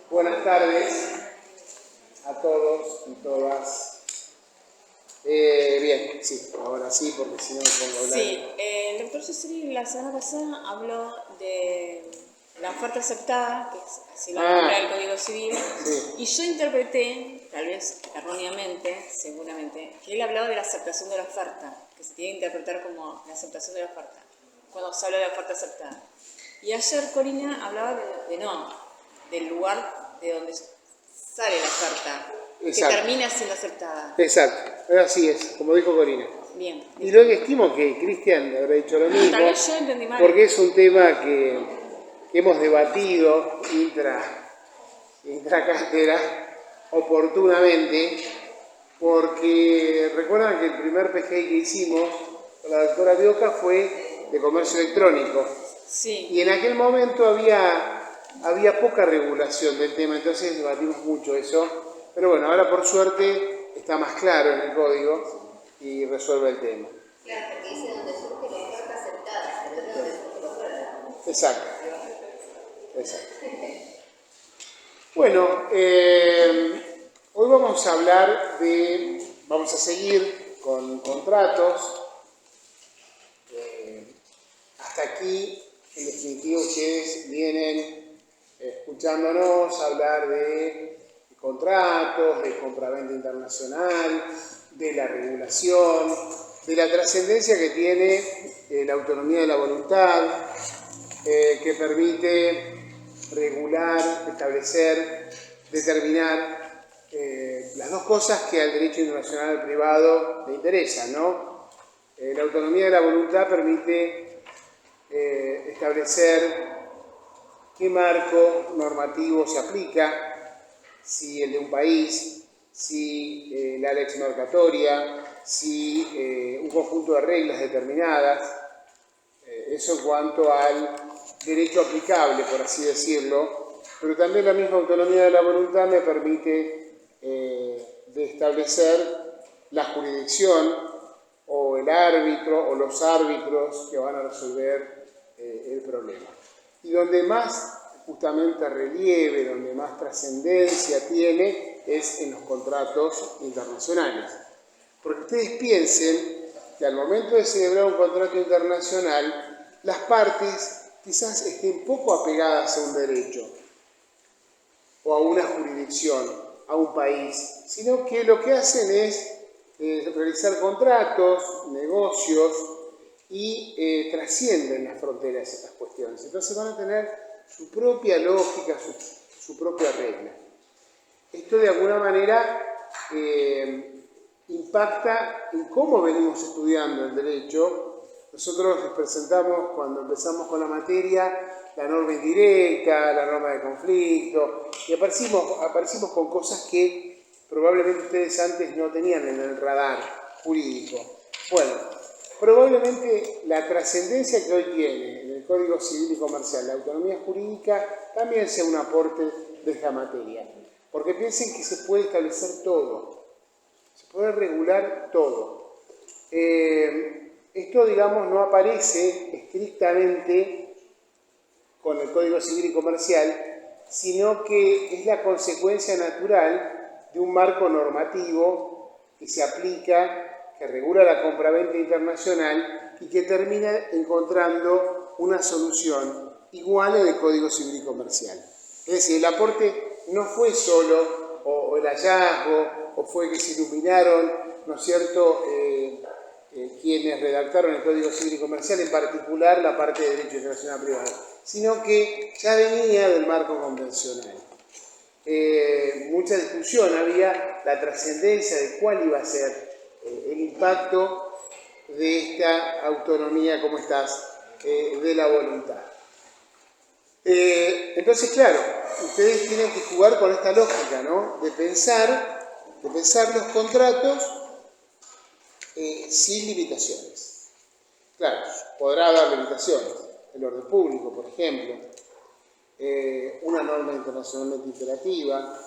Buenas tardes a todos y todas. Bien, sí, ahora sí, porque si no me pongo a hablar. Sí, el doctor Cecily la semana pasada habló de la oferta aceptada, que es así lo nombra el Código Civil, sí. y yo interpreté, tal vez erróneamente, seguramente, que él hablaba de la aceptación de la oferta, que se tiene que interpretar como la aceptación de la oferta, cuando se habla de la oferta aceptada. Y ayer Corina hablaba del lugar de donde sale la oferta, Exacto. que termina siendo aceptada. Exacto, así es, como dijo Corina. Bien. Y luego estimo que Cristian habrá dicho lo mismo, Tal vez yo entendí mal. porque es un tema que hemos debatido intracátedra oportunamente, porque recuerdan que el primer PGI que hicimos con la doctora Bioca fue de comercio electrónico. Sí. Y en aquel momento había poca regulación del tema, entonces debatimos mucho eso. Pero bueno, ahora por suerte está más claro en el código y resuelve el tema. Claro, porque dice donde surge la oferta aceptada, pero es donde surge la oferta. Exacto. Exacto. Bueno, hoy vamos a hablar vamos a seguir con contratos. Hasta aquí, en definitiva, ustedes vienen escuchándonos hablar de contratos, de compraventa internacional, de la regulación, de la trascendencia que tiene la autonomía de la voluntad, que permite regular, establecer, determinar las dos cosas que al derecho internacional privado le interesan, ¿no? La autonomía de la voluntad permite establecer qué marco normativo se aplica, si el de un país, si la lex mercatoria, si un conjunto de reglas determinadas, eso en cuanto al derecho aplicable, por así decirlo, pero también la misma autonomía de la voluntad me permite de establecer la jurisdicción o el árbitro o los árbitros que van a resolver el problema. Y donde más justamente relieve, donde más trascendencia tiene, es en los contratos internacionales. Porque ustedes piensen que al momento de celebrar un contrato internacional, las partes quizás estén poco apegadas a un derecho o a una jurisdicción, a un país, sino que lo que hacen es realizar contratos, negocios y trascienden las fronteras estas cuestiones. Entonces van a tener su propia lógica, su propia regla. Esto de alguna manera impacta en cómo venimos estudiando el derecho. Nosotros les presentamos, cuando empezamos con la materia, la norma indirecta, la norma de conflicto, y aparecimos con cosas que probablemente ustedes antes no tenían en el radar jurídico. Bueno, probablemente la trascendencia que hoy tiene en el Código Civil y Comercial la autonomía jurídica también sea un aporte de esta materia. Porque piensen que se puede establecer todo, se puede regular todo. Esto, digamos, no aparece estrictamente con el Código Civil y Comercial, sino que es la consecuencia natural de un marco normativo que se aplica, que regula la compraventa internacional y que termina encontrando una solución igual en el Código Civil y Comercial. Es decir, el aporte no fue solo, o el hallazgo, o fue que se iluminaron, ¿no es cierto?, quienes redactaron el Código Civil y Comercial, en particular la parte de Derecho Internacional Privado, sino que ya venía del marco convencional. Mucha discusión había la trascendencia de cuál iba a ser el impacto de esta autonomía, ¿cómo estás?, de la voluntad. Entonces, claro, ustedes tienen que jugar con esta lógica, ¿no?, de pensar los contratos sin limitaciones. Claro, podrá haber limitaciones. El orden público, por ejemplo, una norma internacionalmente imperativa,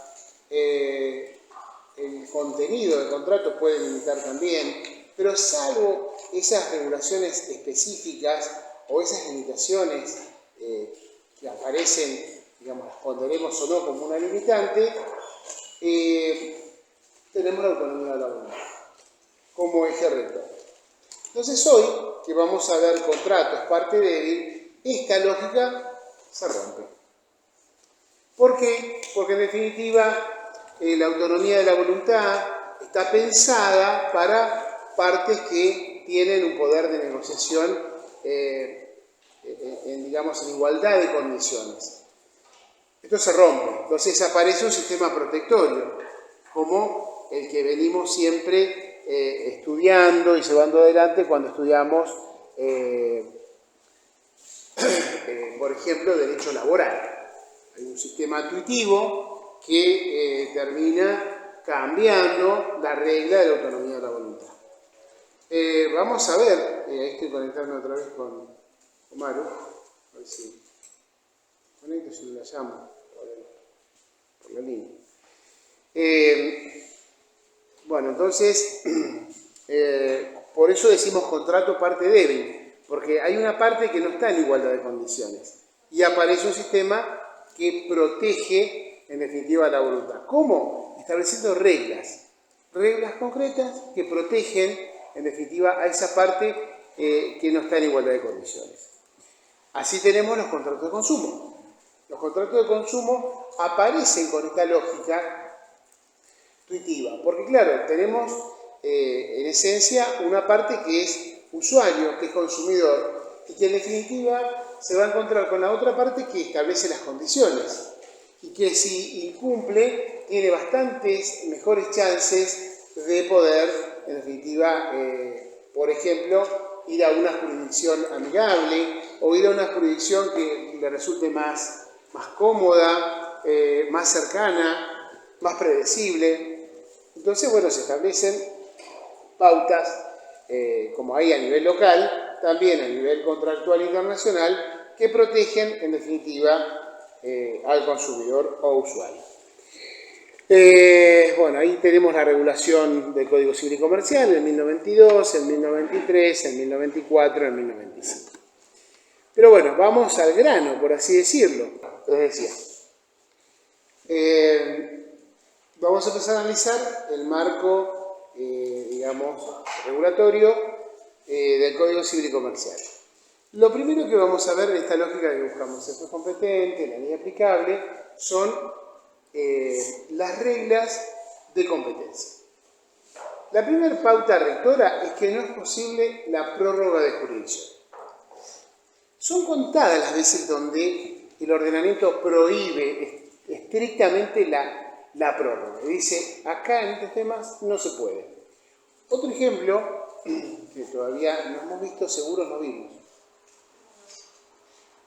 el contenido del contrato puede limitar también, pero salvo esas regulaciones específicas o esas limitaciones que aparecen digamos, las pondremos o no como una limitante, tenemos la autonomía de la voluntad como eje rector. Entonces hoy, que vamos a ver contratos, parte débil, esta lógica se rompe. ¿Por qué? Porque en definitiva la autonomía de la voluntad está pensada para partes que tienen un poder de negociación digamos, en igualdad de condiciones. Esto se rompe, entonces aparece un sistema protectorio, como el que venimos siempre estudiando y llevando adelante cuando estudiamos, por ejemplo, derecho laboral. Hay un sistema intuitivo que termina cambiando la regla de la autonomía de la voluntad. Vamos a ver, estoy conectando otra vez con Maru, a ver si conecto, si no la llamo por la línea. Bueno, entonces, por eso decimos contrato parte débil, porque hay una parte que no está en igualdad de condiciones y aparece un sistema que protege en definitiva la voluntad. ¿Cómo? Estableciendo reglas concretas que protegen en definitiva a esa parte que no está en igualdad de condiciones. Así tenemos los contratos de consumo. Los contratos de consumo aparecen con esta lógica intuitiva, porque claro, tenemos en esencia una parte que es usuario, que es consumidor, y que en definitiva se va a encontrar con la otra parte que establece las condiciones, y que si incumple, tiene bastantes mejores chances de poder, en definitiva, por ejemplo, ir a una jurisdicción amigable, o ir a una jurisdicción que le resulte más cómoda, más cercana, más predecible. Entonces, bueno, se establecen pautas, como hay a nivel local, también a nivel contractual internacional, que protegen, en definitiva, al consumidor o usuario. Bueno, ahí tenemos la regulación del Código Civil y Comercial, en 1092, en 1093, en 1094, en 1095. Pero bueno, vamos al grano, por así decirlo. Les decía, vamos a empezar a analizar el marco, digamos, regulatorio del Código Civil y Comercial. Lo primero que vamos a ver en esta lógica que buscamos el juez competente, la ley aplicable, son las reglas de competencia. La primera pauta rectora es que no es posible la prórroga de jurisdicción. Son contadas las veces donde el ordenamiento prohíbe estrictamente la prórroga. Dice, acá en estos temas no se puede. Otro ejemplo, que todavía no hemos visto, seguro no vimos.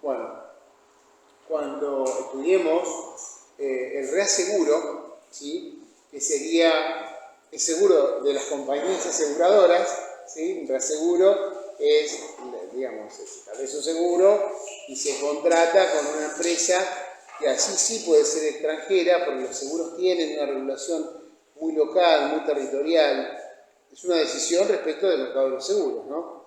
Bueno, cuando estudiemos el reaseguro, ¿sí?, que sería el seguro de las compañías aseguradoras, ¿sí? El reaseguro es, digamos, se establece un seguro y se contrata con una empresa que así sí puede ser extranjera, porque los seguros tienen una regulación muy local, muy territorial. Es una decisión respecto del mercado de los seguros, ¿no?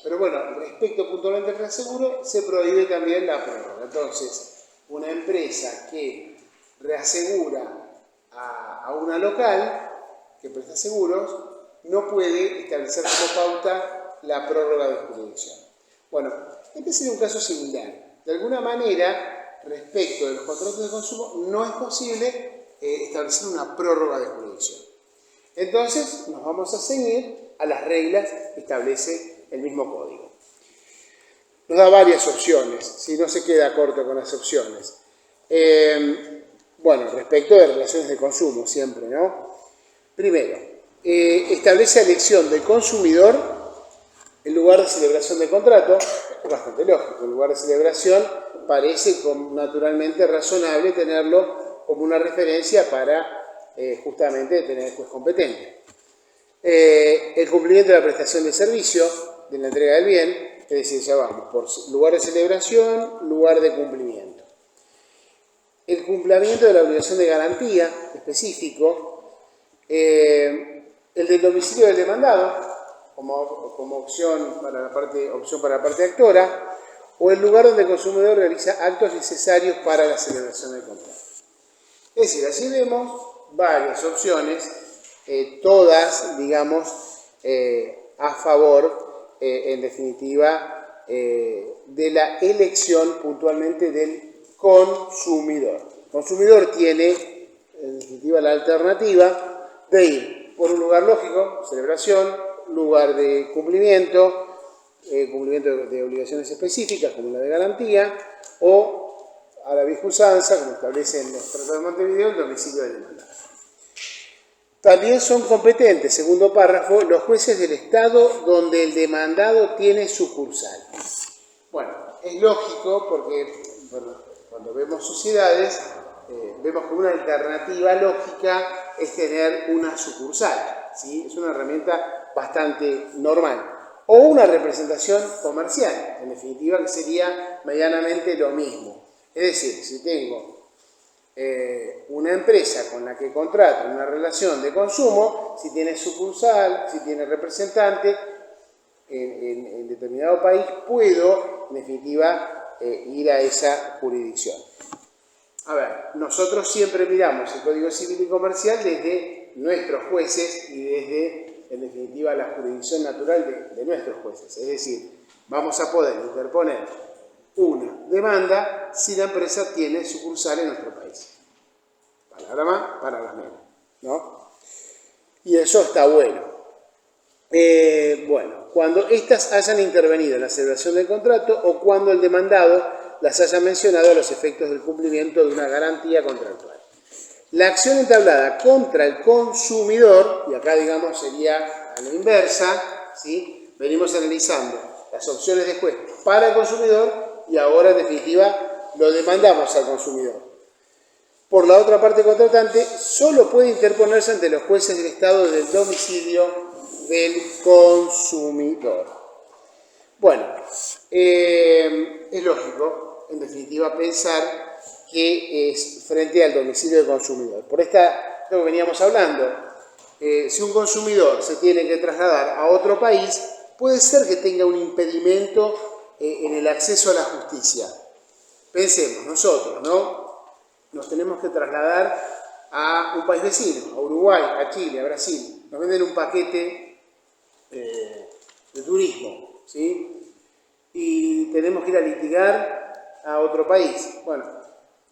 Pero bueno, respecto puntualmente al reaseguro, se prohíbe también la prórroga. Entonces, una empresa que reasegura a una local que presta seguros no puede establecer como pauta la prórroga de jurisdicción. Bueno, este sería un caso similar. De alguna manera, respecto de los contratos de consumo, no es posible establecer una prórroga de jurisdicción. Entonces, nos vamos a ceñir a las reglas que establece el mismo código. Nos da varias opciones, si no se queda corto con las opciones. Bueno, respecto de relaciones de consumo, siempre, ¿no? Primero, establece elección del consumidor en lugar de celebración del contrato. Es bastante lógico, en lugar de celebración parece naturalmente razonable tenerlo como una referencia para justamente tener el juez competente. El cumplimiento de la prestación de servicio, de la entrega del bien, es decir, ya vamos, por lugar de celebración, lugar de cumplimiento. El cumplimiento de la obligación de garantía específico, el del domicilio del demandado, como opción para la parte actora, o el lugar donde el consumidor realiza actos necesarios para la celebración del contrato. Es decir, así vemos varias opciones, todas, digamos, a favor, en definitiva, de la elección puntualmente del consumidor. El consumidor tiene, en definitiva, la alternativa de ir por un lugar lógico, celebración, lugar de cumplimiento de obligaciones específicas, como la de garantía, o a la vieja usanza, como establecen los tratados de Montevideo, el domicilio del demandado. También son competentes, segundo párrafo, los jueces del Estado donde el demandado tiene sucursal. Bueno, es lógico porque cuando vemos sociedades, vemos que una alternativa lógica es tener una sucursal, ¿sí? Es una herramienta bastante normal. O una representación comercial, en definitiva, que sería medianamente lo mismo. Es decir, si tengo una empresa con la que contrato una relación de consumo, si tiene sucursal, si tiene representante en determinado país, puedo, en definitiva, ir a esa jurisdicción. A ver, nosotros siempre miramos el Código Civil y Comercial desde nuestros jueces y desde, en definitiva, la jurisdicción natural de nuestros jueces. Es decir, vamos a poder interponer una demanda si la empresa tiene sucursal en nuestro país. Palabra más, palabras menos, ¿no? Y eso está bueno. Bueno, cuando éstas hayan intervenido en la celebración del contrato o cuando el demandado las haya mencionado a los efectos del cumplimiento de una garantía contractual. La acción entablada contra el consumidor, y acá digamos sería a la inversa, ¿sí? Venimos analizando las opciones de juez para el consumidor y ahora en definitiva lo demandamos al consumidor. Por la otra parte contratante, solo puede interponerse ante los jueces del Estado del domicilio del consumidor. Bueno, es lógico, en definitiva, pensar que es frente al domicilio del consumidor. Por lo que veníamos hablando, si un consumidor se tiene que trasladar a otro país, puede ser que tenga un impedimento en el acceso a la justicia. Pensemos, nosotros, ¿no? Nos tenemos que trasladar a un país vecino, a Uruguay, a Chile, a Brasil. Nos venden un paquete de turismo, ¿sí? Y tenemos que ir a litigar a otro país. Bueno,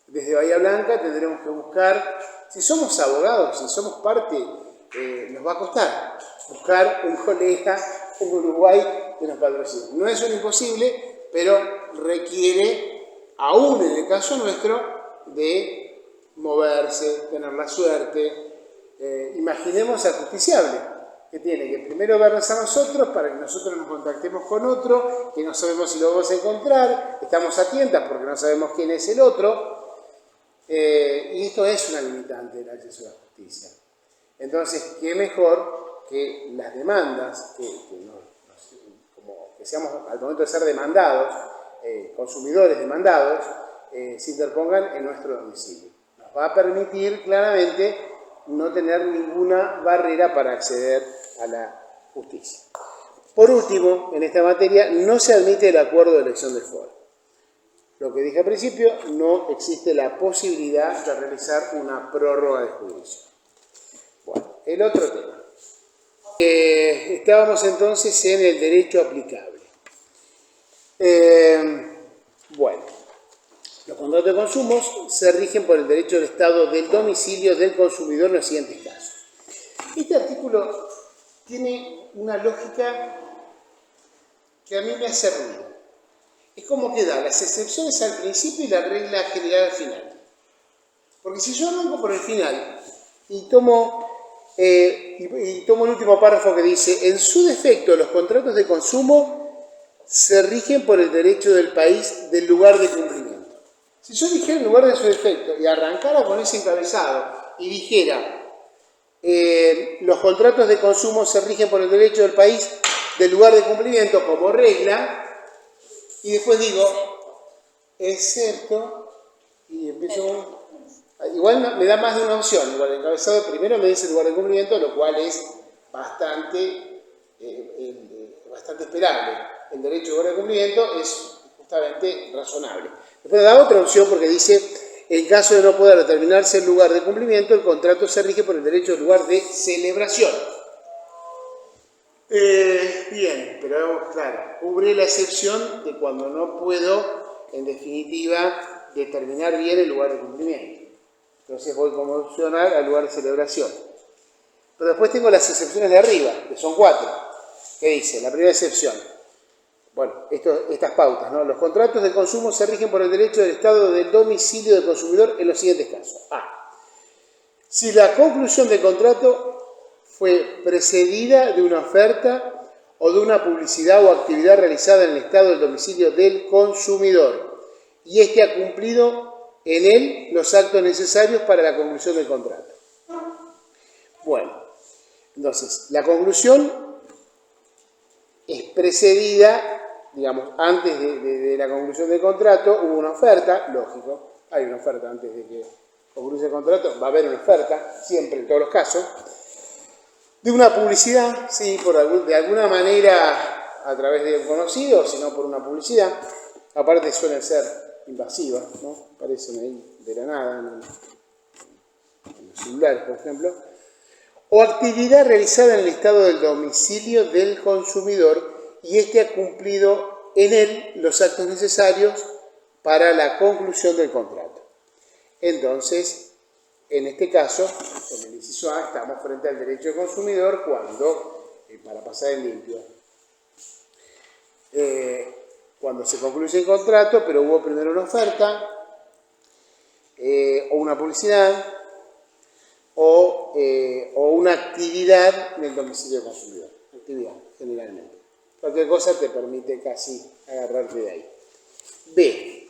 desde Bahía Blanca tendremos que buscar, si somos abogados, si somos parte, nos va a costar buscar un colega, un Uruguay que nos patrocine. No es un imposible, pero requiere, aún en el caso nuestro, de moverse, tener la suerte. Imaginemos al justiciable, que tiene que primero vernos a nosotros para que nosotros nos contactemos con otro, que no sabemos si lo vamos a encontrar, estamos a tientas porque no sabemos quién es el otro, y esto es una limitante del acceso a la justicia. Entonces, ¿qué mejor que las demandas, que seamos al momento de ser demandados, consumidores demandados, se interpongan en nuestro domicilio? Nos va a permitir claramente no tener ninguna barrera para acceder a la justicia. Por último, en esta materia no se admite el acuerdo de elección del foro. Lo que dije al principio, no existe la posibilidad de realizar una prórroga de juicio. Bueno, el otro tema. Estábamos entonces en el derecho aplicable. Bueno, los contratos de consumo se rigen por el derecho del Estado del domicilio del consumidor en los siguientes casos. Este artículo tiene una lógica que a mí me hace ruido. Es como que da las excepciones al principio y la regla general al final. Porque si yo arranco por el final y tomo el último párrafo que dice: en su defecto, los contratos de consumo se rigen por el derecho del país del lugar de cumplimiento. Si yo dijera en lugar de su defecto y arrancara con ese encabezado y dijera: los contratos de consumo se rigen por el derecho del país del lugar de cumplimiento como regla, y después digo, excepto, y empiezo, igual me da más de una opción. Igual el encabezado primero me dice lugar de cumplimiento, lo cual es bastante esperable. El derecho de lugar de cumplimiento es justamente razonable. Después da otra opción porque dice, en caso de no poder determinarse el lugar de cumplimiento, el contrato se rige por el derecho del lugar de celebración. Bien, pero claro, cubre la excepción de cuando no puedo, en definitiva, determinar bien el lugar de cumplimiento. Entonces voy como opcional al lugar de celebración. Pero después tengo las excepciones de arriba, que son 4. ¿Qué dice? La primera excepción. Bueno, estas pautas, ¿no? Los contratos de consumo se rigen por el derecho del Estado del domicilio del consumidor en los siguientes casos. A. Si la conclusión del contrato fue precedida de una oferta o de una publicidad o actividad realizada en el Estado del domicilio del consumidor y éste ha cumplido en él los actos necesarios para la conclusión del contrato. Bueno, entonces, la conclusión es precedida, digamos, antes de la conclusión del contrato, hubo una oferta, lógico, hay una oferta antes de que concluya el contrato, va a haber una oferta, siempre en todos los casos, de una publicidad, sí, de alguna manera a través de un conocido, sino por una publicidad, aparte suelen ser invasivas, ¿no? Aparecen ahí de la nada, en los celulares, por ejemplo, o actividad realizada en el estado del domicilio del consumidor y éste ha cumplido en él los actos necesarios para la conclusión del contrato. Entonces, en este caso, en el inciso A, estamos frente al derecho del consumidor cuando, para pasar en limpio, cuando se concluye el contrato, pero hubo primero una oferta, o una publicidad, o una actividad en el domicilio del consumidor. Actividad, generalmente. Cualquier cosa te permite casi agarrarte de ahí. B.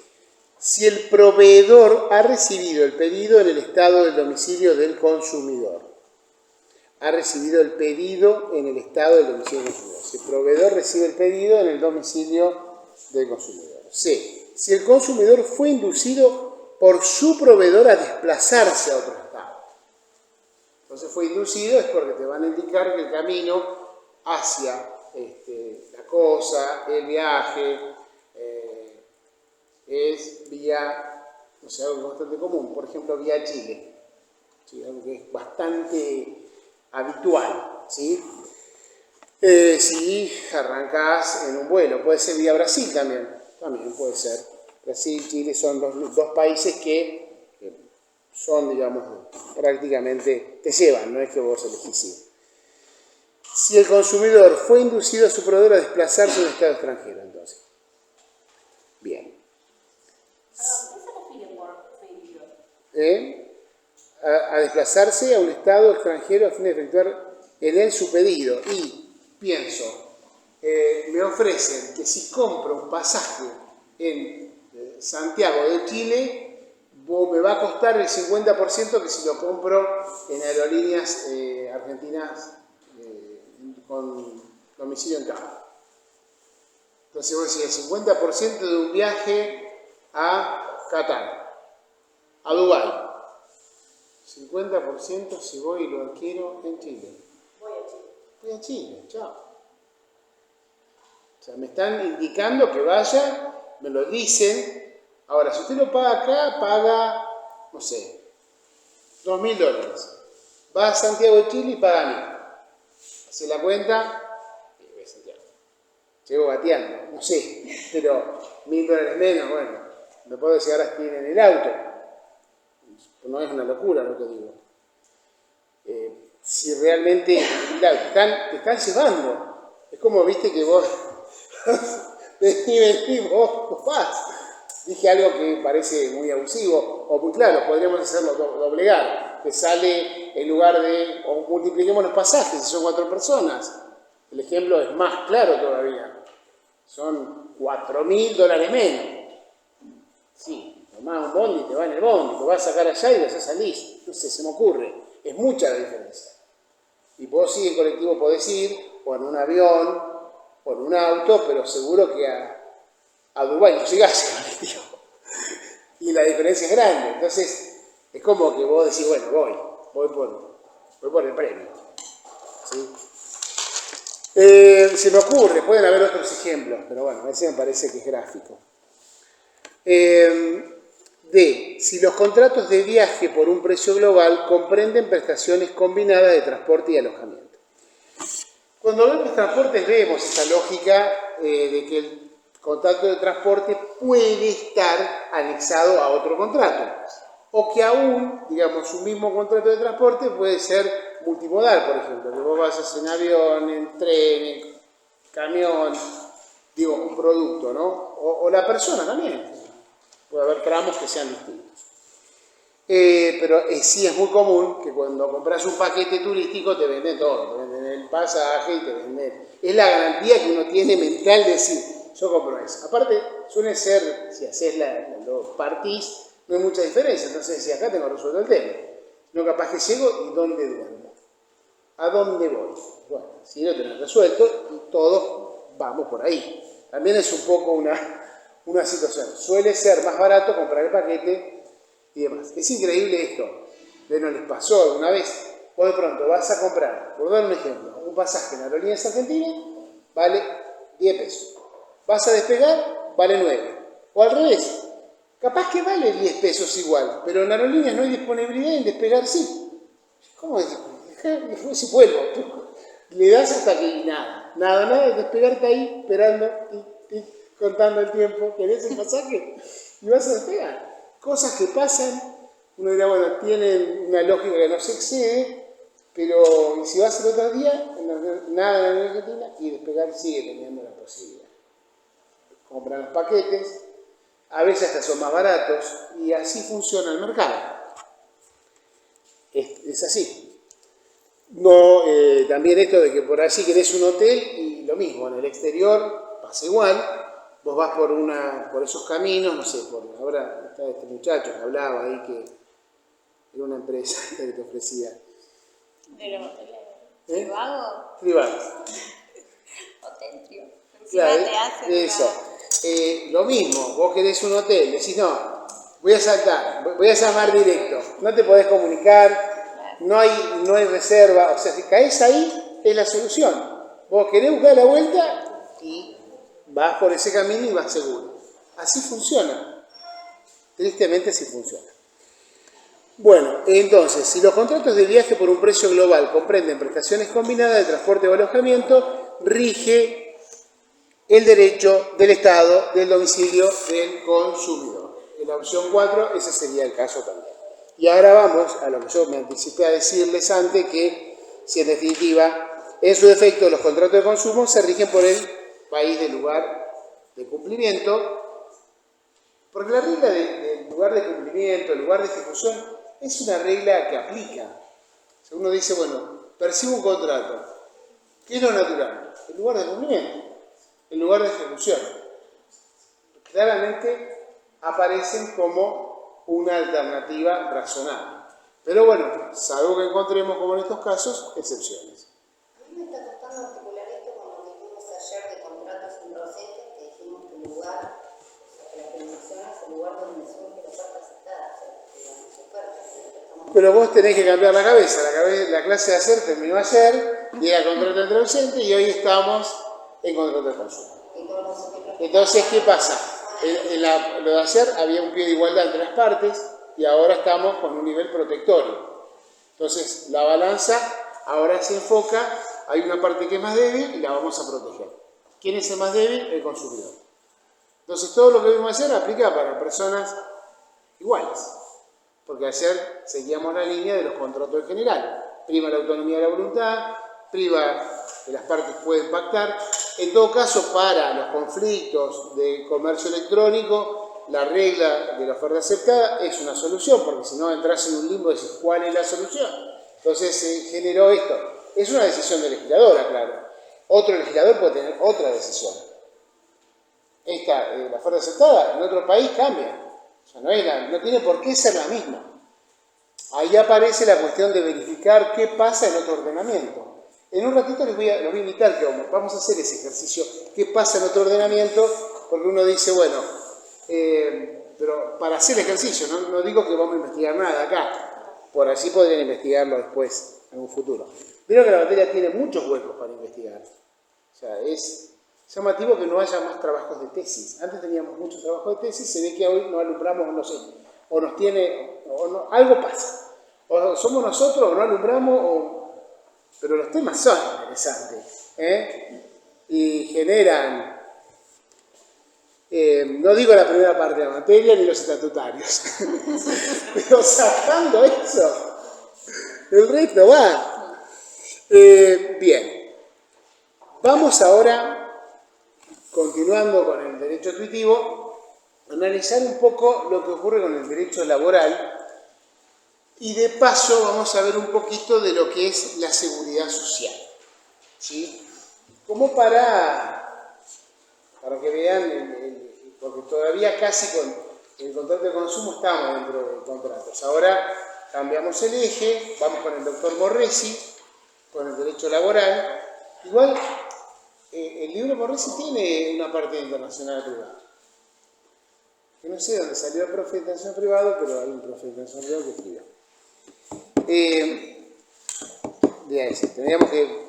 Si el proveedor ha recibido el pedido en el estado del domicilio del consumidor. Ha recibido el pedido en el estado del domicilio del consumidor. Si el proveedor recibe el pedido en el domicilio del consumidor. C. Si el consumidor fue inducido por su proveedor a desplazarse a otro estado. Entonces fue inducido es porque te van a indicar que el camino hacia la cosa, el viaje, es vía, no sé, algo bastante común, por ejemplo, vía Chile, ¿sí? Algo que es bastante habitual, ¿sí? Si arrancás en un vuelo, puede ser vía Brasil también puede ser. Brasil y Chile son los dos países que son, digamos, prácticamente, te llevan, no es que vos elegís ir. Si el consumidor fue inducido a su proveedor a desplazarse a un estado extranjero, entonces. Bien. ¿Qué se define por pedido? A desplazarse a un estado extranjero a fin de efectuar en él su pedido. Y pienso, me ofrecen que si compro un pasaje en Santiago de Chile, me va a costar el 50% que si lo compro en aerolíneas argentinas con domicilio en Cabo. Entonces voy a decir, el 50% de un viaje a Qatar, a Dubái. 50% si voy y lo adquiero en Chile. Voy a Chile, chao. O sea, me están indicando que vaya, me lo dicen. Ahora, si usted lo paga acá, paga, no sé, $2.000. Va a Santiago de Chile y paga 1.000. Hace la cuenta y voy a Santiago. Llego gateando, no sé, pero $1.000 menos, bueno, me puedo llegar hasta ir en el auto. No es una locura lo que digo. Si realmente, claro, te están llevando. Es como, viste, que vos vení, vos vas. Dije algo que parece muy abusivo, o muy claro, podríamos hacerlo doblegar, que sale en lugar de, o multipliquemos los pasajes, si son 4 personas. El ejemplo es más claro todavía. Son $4.000 menos. Sí, tomás un bondi y te va en el bondi, lo vas a sacar allá y después salís. No sé, se me ocurre. Es mucha la diferencia. Y vos sí en colectivo podés ir, o en un avión, o en un auto, pero seguro que a Dubái no llegás, tío. Y la diferencia es grande. Entonces, es como que vos decís, bueno, voy por el premio. ¿Sí? Se me ocurre, pueden haber otros ejemplos, pero bueno, ese me parece que es gráfico. D. Si los contratos de viaje por un precio global comprenden prestaciones combinadas de transporte y alojamiento. Cuando hablamos de transportes vemos esa lógica de que el contrato de transporte puede estar anexado a otro contrato. O que aún, digamos, un mismo contrato de transporte puede ser multimodal, por ejemplo, que vos vayas en avión, en tren, en camión, digo, un producto, ¿no? O la persona también. Puede haber tramos que sean distintos. Pero sí es muy común que cuando compras un paquete turístico te venden todo, te venden el pasaje y te venden... Es la garantía que uno tiene mental de decir, yo compro eso. Aparte, suele ser, si haces lo partís, no hay mucha diferencia. Entonces, si acá tengo resuelto el tema. No capaz que llego y ¿dónde duermo? ¿A dónde voy? Bueno, si lo tenés resuelto, y todos vamos por ahí. También es un poco una situación. Suele ser más barato comprar el paquete y demás. Es increíble esto. ¿No les pasó alguna vez? O de pronto vas a comprar, por dar un ejemplo, un pasaje en Aerolíneas Argentinas, vale 10 pesos. Vas a despegar, vale 9. O al revés. Capaz que vale 10 pesos igual, pero en Aerolíneas no hay disponibilidad y en despegar sí. ¿Cómo es? Si vuelvo. Le das hasta que nada, despegarte ahí, esperando y contando el tiempo, querés el pasaje y vas a despegar. Cosas que pasan, uno dirá, bueno, tienen una lógica que no se excede, pero si vas el otro día, nada en la Argentina y despegar sigue teniendo la posibilidad. Compran los paquetes, a veces hasta son más baratos y así funciona el mercado. Es así. No, también esto de que por allí querés un hotel y lo mismo, en el exterior pasa igual. Vos vas por esos caminos, no sé, ahora está este muchacho que hablaba ahí que era una empresa que te ofrecía. ¿Trivago? Trivago. Hotel Trivago. Claro, eso. Lo mismo, vos querés un hotel, decís no, voy a saltar, voy a llamar directo, no te podés comunicar, no hay reserva, o sea, si caes ahí es la solución. Vos querés buscar la vuelta y vas por ese camino y vas seguro. Así funciona. Tristemente así funciona. Bueno, entonces, si los contratos de viaje por un precio global comprenden prestaciones combinadas de transporte o alojamiento, rige el derecho del Estado del domicilio del consumidor. En la opción 4, ese sería el caso también. Y ahora vamos a lo que yo me anticipé a decirles antes, que si en definitiva, en su defecto, los contratos de consumo se rigen por el país del lugar de cumplimiento, porque la regla del lugar de cumplimiento, el lugar de ejecución, es una regla que aplica. O sea, uno dice, bueno, percibo un contrato. ¿Qué es lo natural? El lugar de cumplimiento, el lugar de ejecución. Claramente aparecen como una alternativa razonable. Pero bueno, salvo que encontremos, como en estos casos, excepciones. A mí me está costando articular esto con lo que vimos ayer de contratos introcentes, que dijimos que el lugar, que la penalización es el lugar donde surge la oferta aceptada, o sea, las ofertas. Pero vos tenés que cambiar la cabeza. La clase de ayer terminó ayer, y era contrato entre ausente, y hoy estamos en contrato de consumo. Entonces, ¿qué pasa? Lo de ayer había un pie de igualdad entre las partes, y ahora estamos con un nivel protectorio. Entonces, la balanza ahora se enfoca, hay una parte que es más débil y la vamos a proteger. ¿Quién es el más débil? El consumidor. Entonces, todo lo que vimos ayer aplica para personas iguales. Porque ayer seguíamos la línea de los contratos en general. Prima la autonomía de la voluntad, priva que las partes pueden pactar. En todo caso, para los conflictos de comercio electrónico, la regla de la oferta aceptada es una solución, porque si no entras en un limbo de decir cuál es la solución. Entonces se generó esto. Es una decisión del legislador, claro. Otro legislador puede tener otra decisión. La oferta aceptada en otro país cambia. O sea, no tiene por qué ser la misma. Ahí aparece la cuestión de verificar qué pasa en otro ordenamiento. En un ratito los voy a invitar que vamos a hacer ese ejercicio. ¿Qué pasa en otro ordenamiento? Porque uno dice, bueno, pero para hacer el ejercicio, no digo que vamos a investigar nada acá. Por así podrían investigarlo después, en un futuro. Vieron que la materia tiene muchos huecos para investigar. O sea, es Es llamativo que no haya más trabajos de tesis. Antes teníamos muchos trabajos de tesis, se ve que hoy no alumbramos, no sé, o nos tiene, o no, algo pasa. O somos nosotros o no alumbramos, pero los temas son interesantes, y generan, no digo la primera parte de la materia ni los estatutarios, pero sacando eso, el resto va. Bien, vamos ahora, continuando con el derecho tuitivo, a analizar un poco lo que ocurre con el derecho laboral y de paso vamos a ver un poquito de lo que es la seguridad social, ¿sí? Como para que vean, porque todavía casi con el contrato de consumo estamos dentro de contratos. Ahora cambiamos el eje, vamos con el doctor Morresi, con el derecho laboral. Igual, el libro Morresi tiene una parte internacional privada. Que no sé de dónde salió el profe de intención privado, pero hay un profe de intención privado que escribió. Tendríamos que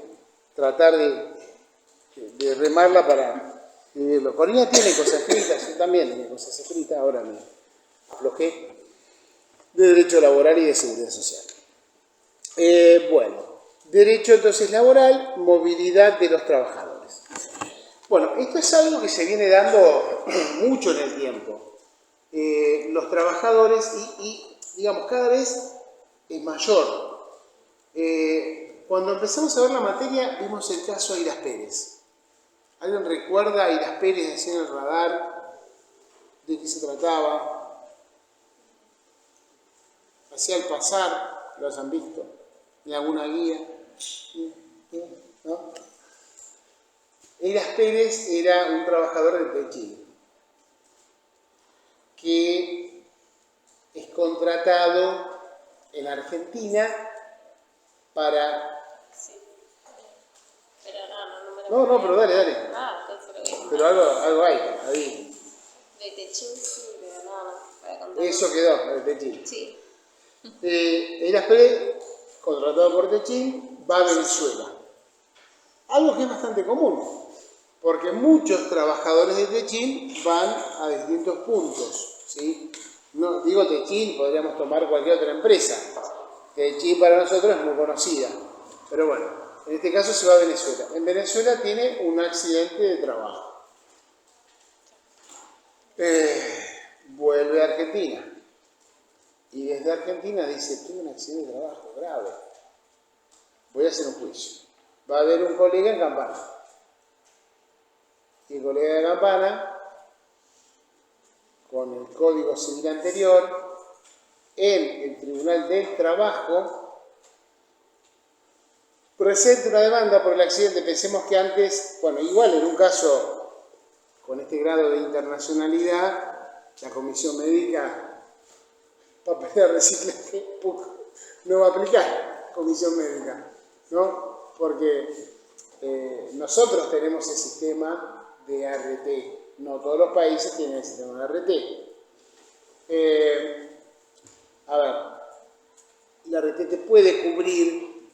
tratar de remarla para escribirlo. Corina tiene cosas escritas, yo también tenía cosas escritas, ahora me aflojé, de derecho laboral y de seguridad social. Bueno, derecho entonces laboral, movilidad de los trabajadores. Bueno, esto es algo que se viene dando mucho en el tiempo. Los trabajadores y digamos, cada vez es mayor. Cuando empezamos a ver la materia, vimos el caso de Iras Pérez. ¿Alguien recuerda a Iras Pérez haciendo el radar? ¿De qué se trataba? Hacia el pasar, lo hayan visto, en alguna guía. ¿No? Iras Pérez era un trabajador de Techín que es contratado en Argentina para... Sí. Pero no me No, pero dale. Ah, entonces lo vi. Pero algo hay, ahí. De Techín, sí, pero no, para contar. Eso quedó, el Techín. Sí. Iras Pérez, contratado por Techín, va a Venezuela. Algo que es bastante común, porque muchos trabajadores de Techín van a distintos puntos, ¿sí? No, digo Techín, podríamos tomar cualquier otra empresa. Techín para nosotros es muy conocida, pero bueno, en este caso se va a Venezuela. En Venezuela tiene un accidente de trabajo. Vuelve a Argentina. Y desde Argentina dice, tuve un accidente de trabajo grave. Voy a hacer un juicio. Va a haber un colega en Campana. Y el colega de Campana, con el Código Civil anterior, en el Tribunal del Trabajo, presenta una demanda por el accidente. Pensemos que antes, bueno, igual en un caso con este grado de internacionalidad, la Comisión Médica, papel de reciclaje, no va a aplicar Comisión Médica, ¿no? Porque nosotros tenemos el sistema de ART, no todos los países tienen el sistema de ART. A ver, la ART te puede cubrir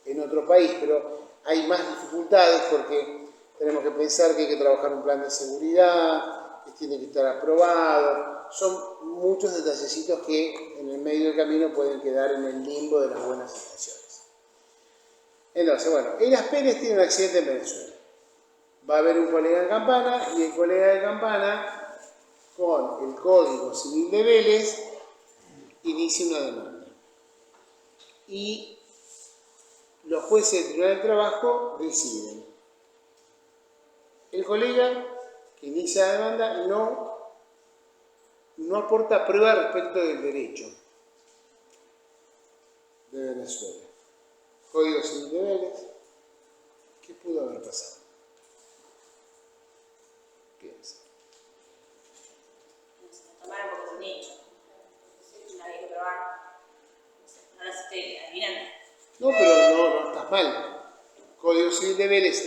en otro país, pero hay más dificultades porque tenemos que pensar que hay que trabajar un plan de seguridad, que tiene que estar aprobado. Son muchos detallecitos que en el medio del camino pueden quedar en el limbo de las buenas intenciones. Entonces, bueno, Iras Pérez tiene un accidente en Venezuela. Va a haber un colega en Campana y el colega de Campana, con el Código Civil de Vélez, inicia una demanda. Y los jueces del Tribunal del Trabajo deciden. El colega que inicia la demanda no aporta prueba respecto del derecho de Venezuela. Código Civil de Vélez, ¿qué pudo haber pasado? Piensa. Lo tomaron porque es un hecho. No había que probar. No lo estoy adivinando. No, pero no estás mal. Código Civil de Vélez,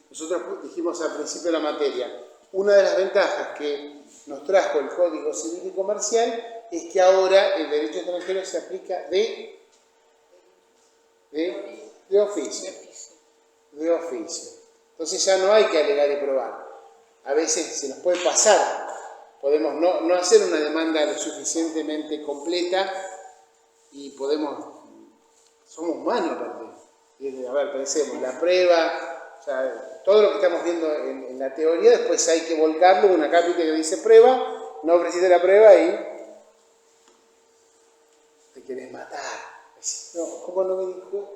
nosotros dijimos al principio de la materia, una de las ventajas que nos trajo el Código Civil y Comercial es que ahora el derecho extranjero se aplica de De oficio. De oficio. Entonces ya no hay que alegar y probar. A veces se nos puede pasar. Podemos no hacer una demanda lo suficientemente completa y somos humanos aparte. A ver, pensemos, la prueba, o sea, todo lo que estamos viendo en la teoría, después hay que volcarlo en una cápita que dice prueba, no ofreciste la prueba y te querés matar. No, ¿cómo no me di cuenta?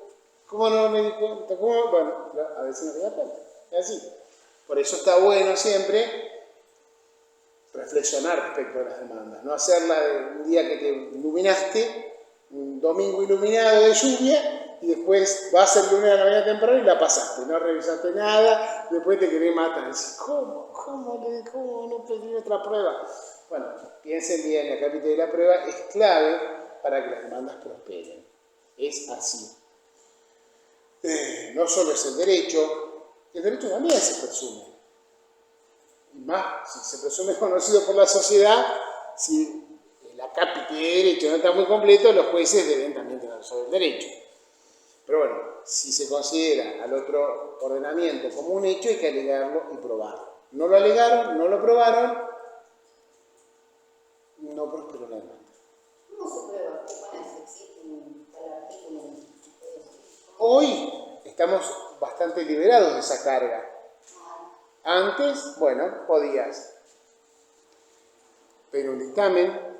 ¿Cómo no me di cuenta? ¿Cómo? Bueno, a veces no te das cuenta. Es así. Por eso está bueno siempre reflexionar respecto a las demandas. No hacerla de un día que te iluminaste, un domingo iluminado de lluvia, y después vas el lunes a la mañana temprano y la pasaste. No revisaste nada, después te querés matar. ¿Cómo no pedí otra prueba? Bueno, piensen bien, la cápita de la prueba es clave para que las demandas prosperen. Es así. No solo es el derecho también se presume. Y más, si se presume conocido por la sociedad, si la cápita de derecho no está muy completo, los jueces deben también tener sobre el derecho. Pero bueno, si se considera al otro ordenamiento como un hecho, hay que alegarlo y probarlo. No lo alegaron, no lo probaron, no prosperó la demanda. ¿Cómo se prueba? ¿Cuáles existen tal artículo? Hoy estamos bastante liberados de esa carga. Antes, bueno, podías pedir un dictamen,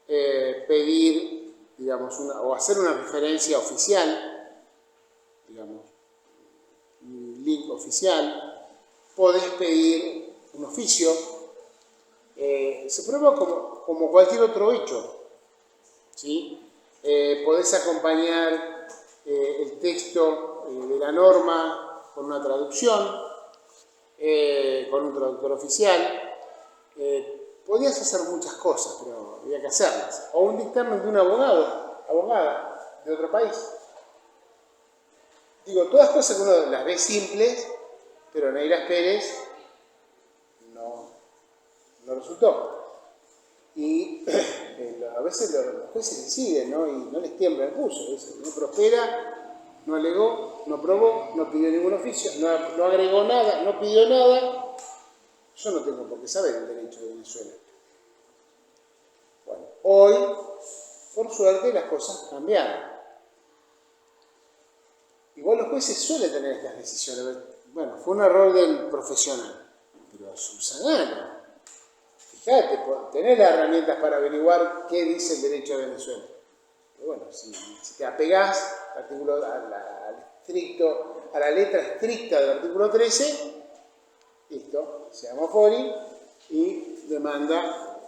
pedir, digamos, o hacer una referencia oficial, digamos, un link oficial, podés pedir un oficio, se prueba como cualquier otro hecho, ¿sí? Podés acompañar el texto de la norma con una traducción, con un traductor oficial. Podías hacer muchas cosas, pero había que hacerlas. O un dictamen de un abogada de otro país. Digo, todas cosas que uno las ve simples, pero Neiras Pérez no resultó. Y a veces los jueces deciden, ¿no? Y no les tiembla el pulso. No prospera, no alegó, no probó, no pidió ningún oficio, no agregó nada, no pidió nada. Yo no tengo por qué saber el derecho de Venezuela. Bueno, hoy, por suerte, las cosas cambiaron. Igual los jueces suelen tener estas decisiones. Bueno, fue un error del profesional, pero subsanalo. Fíjate, tenés las herramientas para averiguar qué dice el derecho de Venezuela. Pero bueno, si te apegás a la letra estricta del artículo 13, listo, se llama Fori y demanda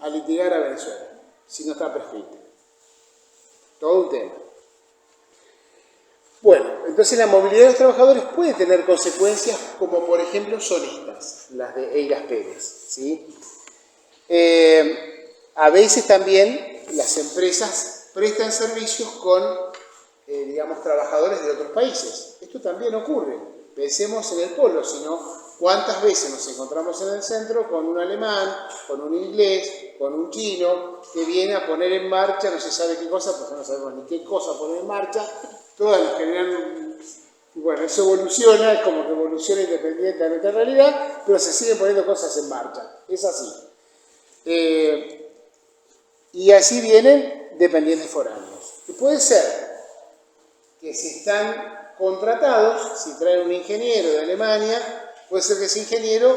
a litigar a Venezuela, si no está prescrito. Todo un tema. Bueno, entonces la movilidad de los trabajadores puede tener consecuencias como por ejemplo son estas, las de Eiras Pérez, ¿sí? A veces también las empresas prestan servicios con, digamos, trabajadores de otros países. Esto también ocurre. Pensemos en el polo, sino cuántas veces nos encontramos en el centro con un alemán, con un inglés, con un chino, que viene a poner en marcha, no se sabe qué cosa, porque no sabemos ni qué cosa poner en marcha. Todas nos generan, bueno, eso evoluciona, es como que evoluciona independiente de nuestra realidad, pero se siguen poniendo cosas en marcha, es así. Y así vienen dependientes foráneos. Y puede ser que si están contratados, si traen un ingeniero de Alemania, puede ser que ese ingeniero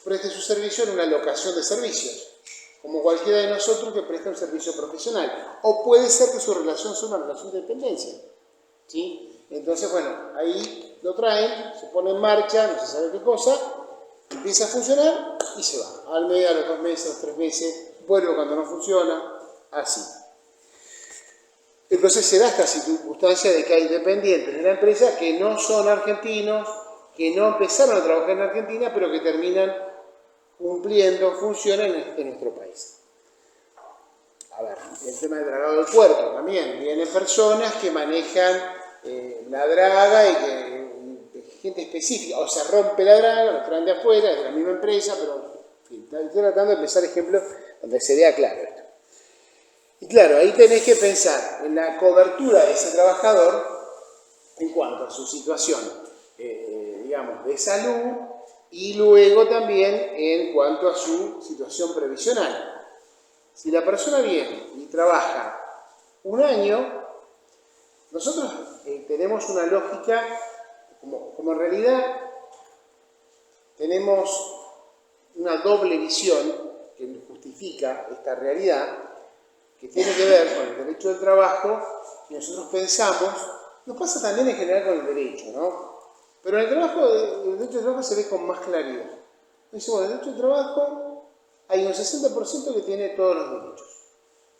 preste su servicio en una locación de servicios, como cualquiera de nosotros que presta un servicio profesional. O puede ser que su relación sea una relación de dependencia, ¿sí? Entonces, bueno, ahí lo traen, se pone en marcha, no se sabe qué cosa, empieza a funcionar y se va. Al mes, a los 2 meses, a los 3 meses, vuelve cuando no funciona, así. Entonces se da esta circunstancia de que hay dependientes de la empresa que no son argentinos, que no empezaron a trabajar en Argentina, pero que terminan cumpliendo funciones en nuestro país. A ver, el tema del dragado del puerto también. Vienen personas que manejan la draga y que gente específica, o se rompe la draga, lo traen de afuera, es de la misma empresa, pero en fin, estoy tratando de pensar ejemplos donde se vea claro esto. Y claro, ahí tenés que pensar en la cobertura de ese trabajador en cuanto a su situación, digamos, de salud y luego también en cuanto a su situación previsional. Si la persona viene y trabaja un año, nosotros tenemos una lógica, como en realidad tenemos una doble visión que justifica esta realidad, que tiene que ver con el derecho del trabajo, y nosotros pensamos, nos pasa también en general con el derecho, ¿no? Pero en el derecho del trabajo se ve con más claridad. Decimos, en el derecho del trabajo hay un 60% que tiene todos los derechos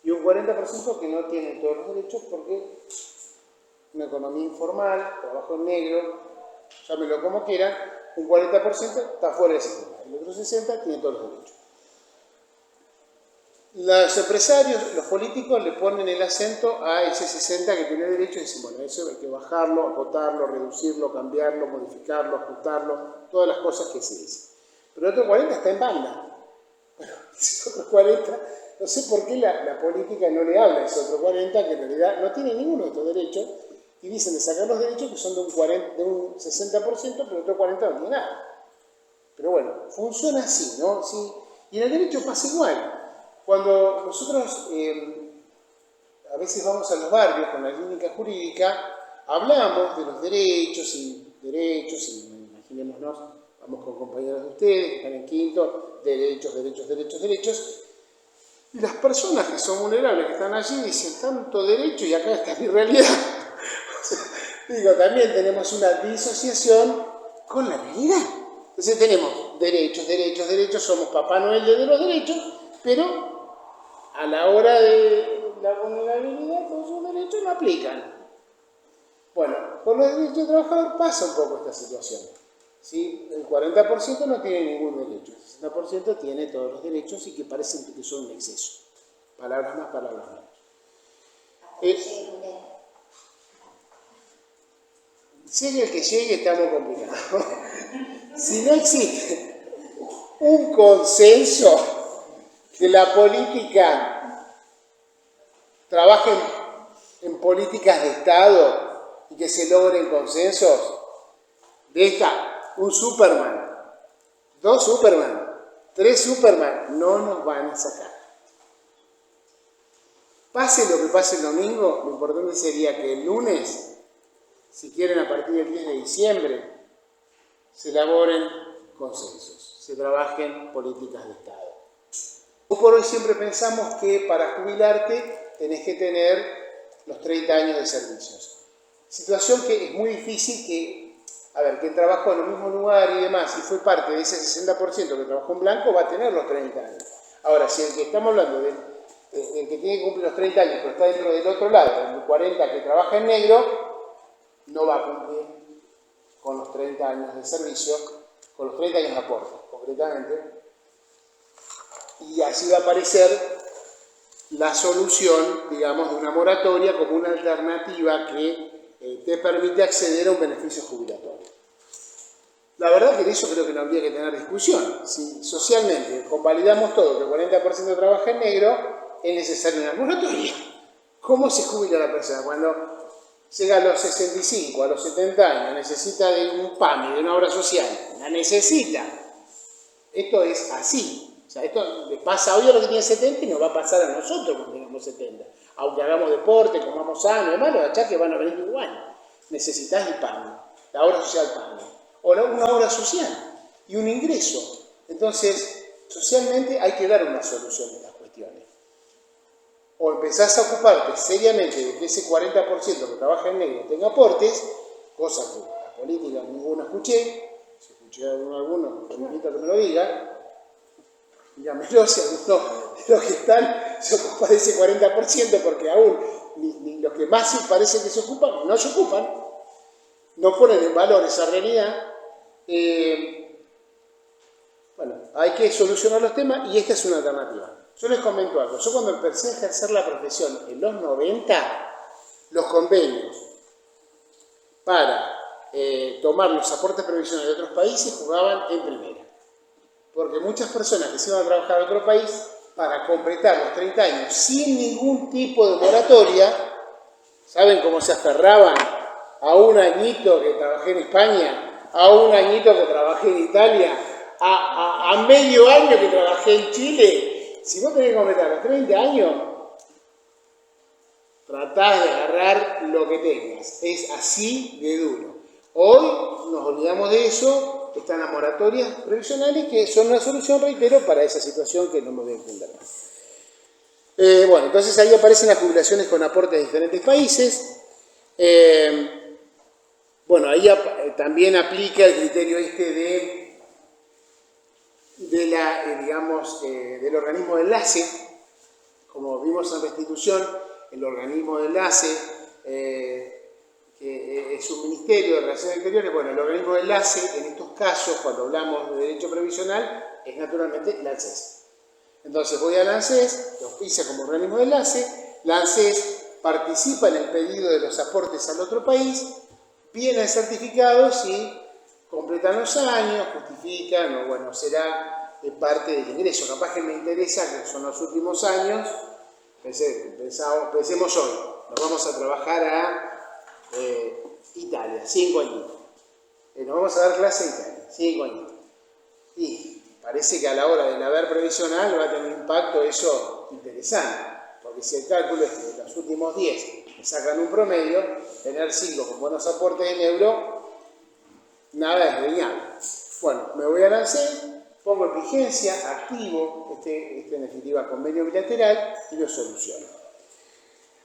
y un 40% que no tiene todos los derechos porque una economía informal, trabajo en negro, llámenlo como quieran, un 40% está fuera del sistema, el otro 60% tiene todos los derechos. Los empresarios, los políticos le ponen el acento a ese 60 que tiene derecho y dicen, bueno, eso hay que bajarlo, acotarlo, reducirlo, cambiarlo, modificarlo, ajustarlo, todas las cosas que se dicen. Pero el otro 40 está en banda. Bueno, ese otro 40, no sé por qué la política no le habla a ese otro 40 que en realidad no tiene ninguno de estos derechos y dicen de sacar los derechos que son de un 60%, pero el otro 40 no tiene nada. Pero bueno, funciona así, ¿no? Sí. Y en el derecho pasa igual. Cuando nosotros a veces vamos a los barrios con la clínica jurídica, hablamos de los derechos y imaginémonos, vamos con compañeros de ustedes que están en quinto, derechos, y las personas que son vulnerables, que están allí, dicen tanto derecho y acá está mi realidad. Digo, también tenemos una disociación con la realidad. Entonces tenemos derechos, somos Papá Noel de los derechos, pero a la hora de la vulnerabilidad, todos esos derechos no aplican. Bueno, con los derechos del trabajador pasa un poco esta situación. ¿Sí? El 40% no tiene ningún derecho, el 60% tiene todos los derechos y que parecen que son un exceso. Palabras más, palabras menos. Llegue el que llegue, estamos complicados. Si no existe un consenso que la política trabaje en políticas de Estado y que se logren consensos, de esta, un Superman, 2 Superman, 3 Superman, no nos van a sacar. Pase lo que pase el domingo, lo importante sería que el lunes, si quieren a partir del 10 de diciembre, se elaboren consensos, se trabajen políticas de Estado. Hoy por hoy siempre pensamos que para jubilarte tenés que tener los 30 años de servicios. Situación que es muy difícil que, quien trabajó en el mismo lugar y demás, y fue parte de ese 60% que trabajó en blanco, va a tener los 30 años. Ahora, si el que estamos hablando del que tiene que cumplir los 30 años, pero está dentro del otro lado, el 40 que trabaja en negro, no va a cumplir con los 30 años de servicio, con los 30 años de aporte, concretamente. Y así va a aparecer la solución, digamos, de una moratoria como una alternativa que te permite acceder a un beneficio jubilatorio. La verdad que en eso creo que no habría que tener discusión. Si socialmente convalidamos todo, que el 40% trabaja en negro, es necesaria una moratoria. ¿Cómo se jubila la persona? Cuando llega a los 65, a los 70 años, necesita de un PAMI, de una obra social, la necesita. Esto es así. O sea, esto le pasa hoy a los que tienen 70 y nos va a pasar a nosotros cuando tengamos 70. Aunque hagamos deporte, comamos sano, además los achaques van a venir igual. Necesitas el PAMI, la obra social PAMI, o una obra social y un ingreso. Entonces, socialmente hay que dar una solución a estas cuestiones. O empezás a ocuparte seriamente de que ese 40% que trabaja en negro tenga aportes, cosa que la política ninguna escuché, si escuché a alguno, me invito a que me lo diga, dígamelo si alguno de los que están se ocupa de ese 40%, porque aún ni los que más sí parece que se ocupan, no se ocupan, no ponen en valor esa realidad. Bueno, hay que solucionar los temas y esta es una alternativa. Yo les comento algo. Yo cuando empecé a ejercer la profesión en los 90, los convenios para tomar los aportes previsionales de otros países jugaban en primera. Porque muchas personas que se iban a trabajar a otro país para completar los 30 años sin ningún tipo de moratoria. ¿Saben cómo se aferraban a un añito que trabajé en España, a un añito que trabajé en Italia, a medio año que trabajé en Chile? Si vos tenés que completar los 30 años, tratás de agarrar lo que tengas. Es así de duro. Hoy nos olvidamos de eso, están las moratorias previsionales que son una solución, reitero, para esa situación que no me voy a entender más. Bueno, entonces ahí aparecen las jubilaciones con aportes de diferentes países. Bueno, ahí también aplica el criterio del organismo de enlace. Como vimos en restitución, el organismo de enlace, que es un ministerio de Relaciones Exteriores, bueno, el organismo de enlace, en estos casos, cuando hablamos de derecho previsional, es naturalmente la ANSES. Entonces voy a la ANSES, que auspicia como organismo de enlace, la ANSES participa en el pedido de los aportes al otro país, vienen certificados y completan los años, justifican, o bueno, será parte del ingreso. Capaz que me interesa que son los últimos años, pensemos hoy, nos vamos a trabajar a Italia, 5 años. Nos vamos a dar clase a Italia, 5 años. Y parece que a la hora del haber previsional va a tener un impacto eso interesante, porque si el cálculo es que de los últimos 10 me sacan un promedio, tener 5 con buenos aportes en euro, nada es reñable. Bueno, me voy a la ANSES, pongo en vigencia, activo este en definitiva convenio bilateral y lo soluciono,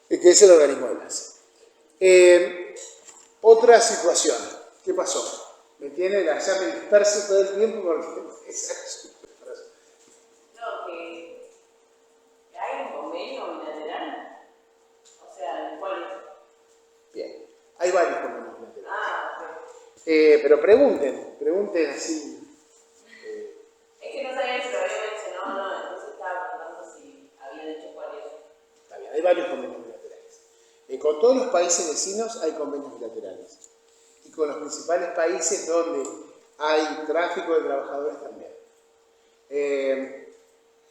que es el organismo de enlace. Otra situación, ¿qué pasó? Me tiene la llave disperso todo el tiempo porque No, que hay un convenio bilateral. O sea, ¿cuál es? Bien, hay varios convenios bilaterales. Ok. Pero pregunten así. Es que no sabía si lo había mencionado o no, entonces estaba preguntando si había dicho cuál es. Está bien, hay varios convenios bilaterales. Con todos los países vecinos hay convenios bilaterales. Y con los principales países donde hay tráfico de trabajadores también.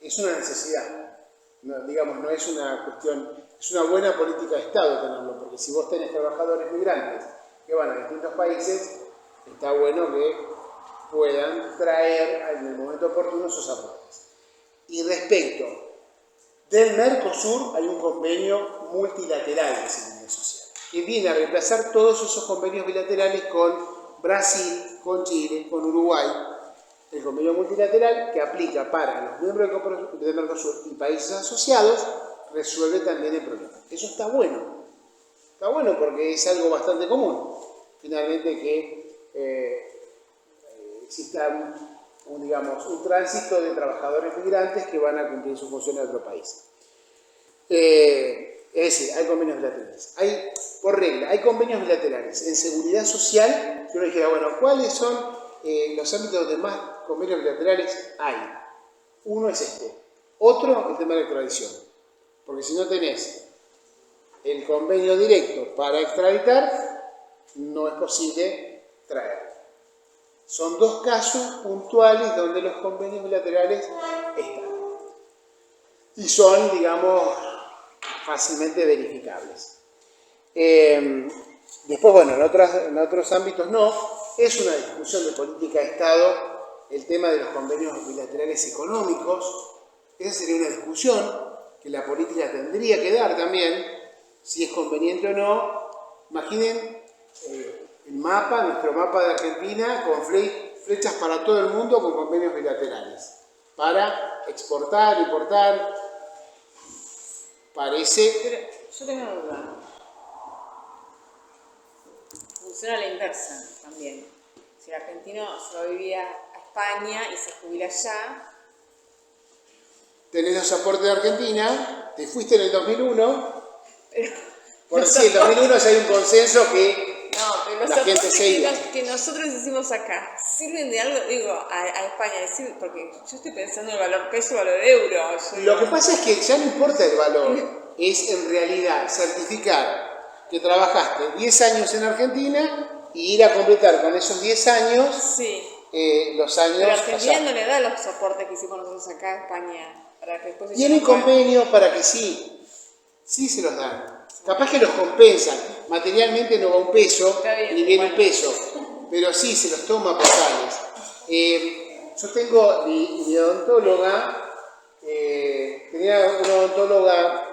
Es una necesidad. No es una cuestión, es una buena política de Estado tenerlo, porque si vos tenés trabajadores migrantes que van a distintos países, está bueno que puedan traer en el momento oportuno sus aportes. Y respecto del Mercosur, hay un convenio multilateral de seguridad social, que viene a reemplazar todos esos convenios bilaterales con Brasil, con Chile, con Uruguay. El convenio multilateral que aplica para los miembros del Mercosur y países asociados resuelve también el problema. Eso está bueno. Está bueno porque es algo bastante común. Finalmente que exista un tránsito de trabajadores migrantes que van a cumplir sus funciones en otro país. Es decir, hay convenios bilaterales. Por regla, hay convenios bilaterales en seguridad social, que uno dijera, bueno, ¿cuáles son los ámbitos donde más convenios bilaterales hay? Uno es este. Otro, el tema de la extradición. Porque si no tenés el convenio directo para extraditar, no es posible traer. Son dos casos puntuales donde los convenios bilaterales están. Y son, digamos, fácilmente verificables. Después, bueno, en otros ámbitos no. Es una discusión de política de Estado el tema de los convenios bilaterales económicos. Esa sería una discusión que la política tendría que dar también, si es conveniente o no. Imaginen nuestro mapa de Argentina con flechas para todo el mundo con convenios bilaterales. Para exportar, importar. Parece... Pero yo tengo una duda. Funciona a la inversa también. Si el argentino se va a vivir a España y se jubila allá. Tenés los aportes de Argentina, te fuiste en el 2001. Por si en el 2001 ya hay un consenso que pero los la gente se iba. que nosotros hicimos acá, ¿sirven de algo? Digo, a España, porque yo estoy pensando en el valor peso, el valor euro. Lo que pasa es que ya no importa el valor, es en realidad certificar que trabajaste 10 años en Argentina y ir a completar con esos 10 años Sí. los años Pero Argentina allá. no le da los soportes que hicimos nosotros acá a España para que después Tienen convenios para que sí se los dan. Capaz que los compensan. Materialmente no va un peso, Está bien, ni viene bueno. un peso, pero sí se los toma por tales. Yo tengo mi odontóloga, tenía una odontóloga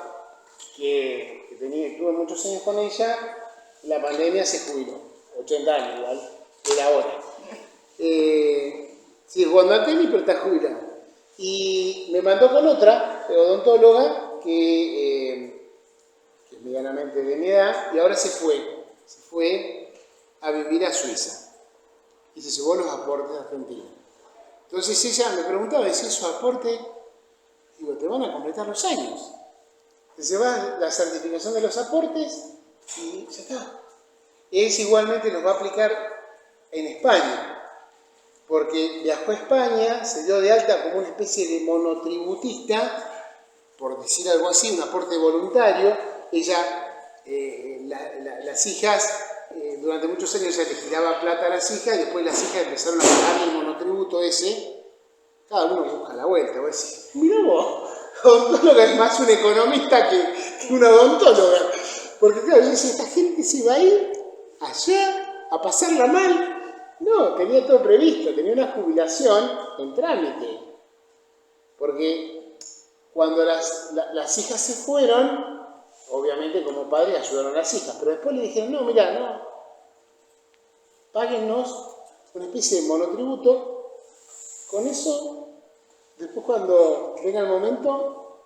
que tuve muchos años con ella, en la pandemia se jubiló, 80 años igual, era ahora. Sigue jugando al tenis, pero está jubilada. Y me mandó con otra odontóloga que es medianamente de mi edad, y ahora se fue a vivir a Suiza. Y se llevó los aportes de Argentina. Entonces ella me preguntaba, decía, esos aportes, digo, te van a completar los años. Te llevas la certificación de los aportes y ya está. Es igualmente los va a aplicar en España, porque viajó a España, se dio de alta como una especie de monotributista, por decir algo así, un aporte voluntario. Ella, las hijas, durante muchos años ella le giraba plata a las hijas, y después las hijas empezaron a pagar el monotributo ese. Cada uno busca la vuelta. Vos decís, mirá vos, odontóloga es más un economista que una odontóloga. Porque claro, yo decía, esta gente se va a ir allá a pasarla mal. No, tenía todo previsto, tenía una jubilación en trámite. Porque cuando las hijas se fueron, obviamente como padre ayudaron a las hijas, pero después le dijeron, no, mirá, no, páguennos una especie de monotributo, con eso, después cuando venga el momento,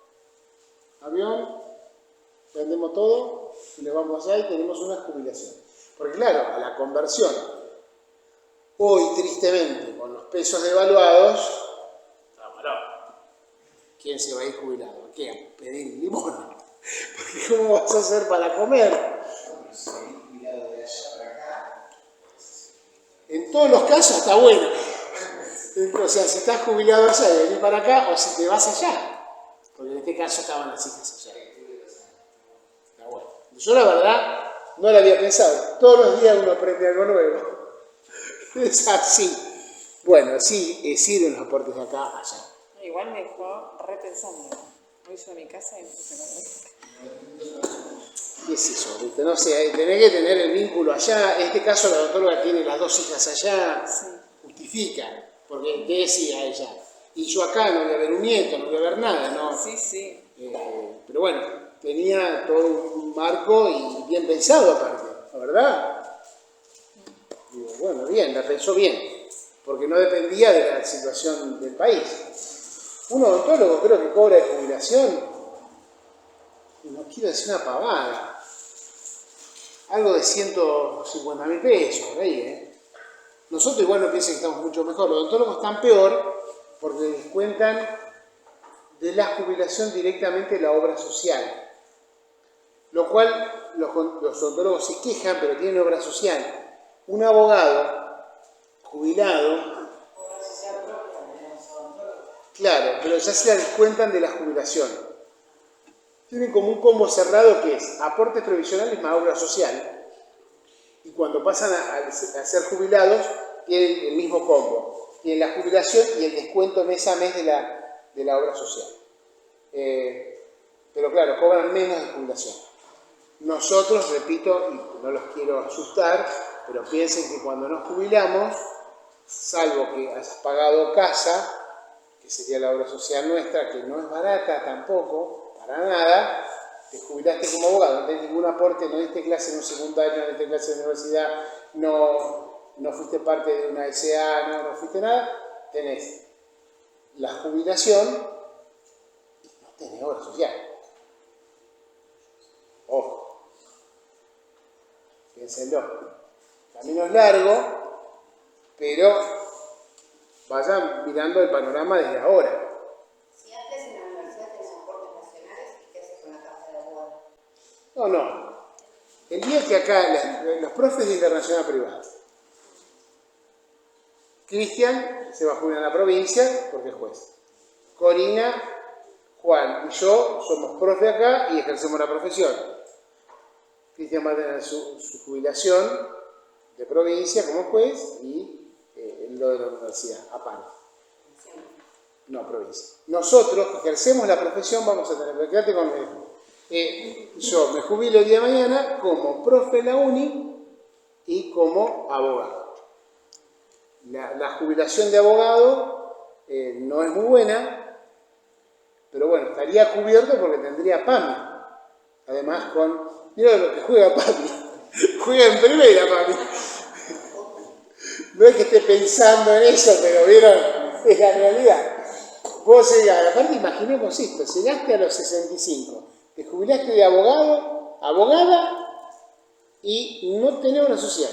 avión, vendemos todo y nos vamos allá y tenemos una jubilación. Porque claro, a la conversión, hoy tristemente, con los pesos devaluados, ¿quién se va a ir jubilado? ¿A qué? A pedir limón. Porque ¿cómo vas a hacer para comer? En todos los casos está bueno. O sea, si estás jubilado allá y venís para acá, o si te vas allá. Porque en este caso estaban las hijas allá. Está bueno. Yo la verdad no la había pensado. Todos los días uno aprende algo nuevo. Es así. Bueno, sí, sirven los aportes de acá allá. Igual me dejó repensando. Voy yo a mi casa y me puse con ¿Qué es eso? ¿Viste? No sé, tenés que tener el vínculo allá. En este caso la doctora tiene las dos hijas allá. Sí. Justifica. Porque ¿qué decía ella? Y yo acá no voy a ver un nieto, no voy a ver nada, ¿no? Sí, sí. Pero bueno, tenía todo un marco y bien pensado aparte, ¿la verdad? Digo, bueno, bien, la pensó bien, porque no dependía de la situación del país. Un odontólogo creo que cobra de jubilación, no quiero decir una pavada, algo de 150.000 pesos, por ahí, ¿eh? Nosotros igual no piensen que estamos mucho mejor, los odontólogos están peor porque descuentan de la jubilación directamente la obra social. Lo cual los odontólogos se quejan, pero tienen obra social. Un abogado jubilado, claro, pero ya se la descuentan de la jubilación. Tienen como un combo cerrado que es aportes previsionales más obra social. Y cuando pasan a ser jubilados, tienen el mismo combo. Tienen la jubilación y el descuento mes a mes de la obra social. Pero claro, cobran menos de jubilación. Nosotros, repito, y no los quiero asustar, pero piensen que cuando nos jubilamos, salvo que hayas pagado casa, que sería la obra social nuestra, que no es barata tampoco, para nada, te jubilaste como abogado, no tenés ningún aporte, no diste clase en un secundario, no diste clase en la universidad, no fuiste parte de una SA, no fuiste nada, tenés la jubilación y no tenés obra social. Ojo, piénsenlo. El camino es largo, pero vayan mirando el panorama desde ahora. Si antes en la universidad tenés aportes nacionales, ¿qué haces con la caja de abogado? No. El día que acá los profes de internacional privada, Cristian se va a jubilar en la provincia porque es juez. Corina, Juan y yo somos profes acá y ejercemos la profesión. Cristian va a tener su jubilación de provincia como juez y lo de la universidad, aparte. No, provincia. Nosotros que ejercemos la profesión vamos a tener, quédate con yo me jubilo el día de mañana como profe en la uni y como abogado. La jubilación de abogado no es muy buena, pero bueno, estaría cubierto porque tendría PAMI. Además mira lo que juega PAMI. Juega en primera PAMI. No es que esté pensando en eso, pero vieron, es la realidad. Vos llegás, aparte imaginemos esto, llegaste a los 65, te jubilaste de abogado, abogada y no tenés una social.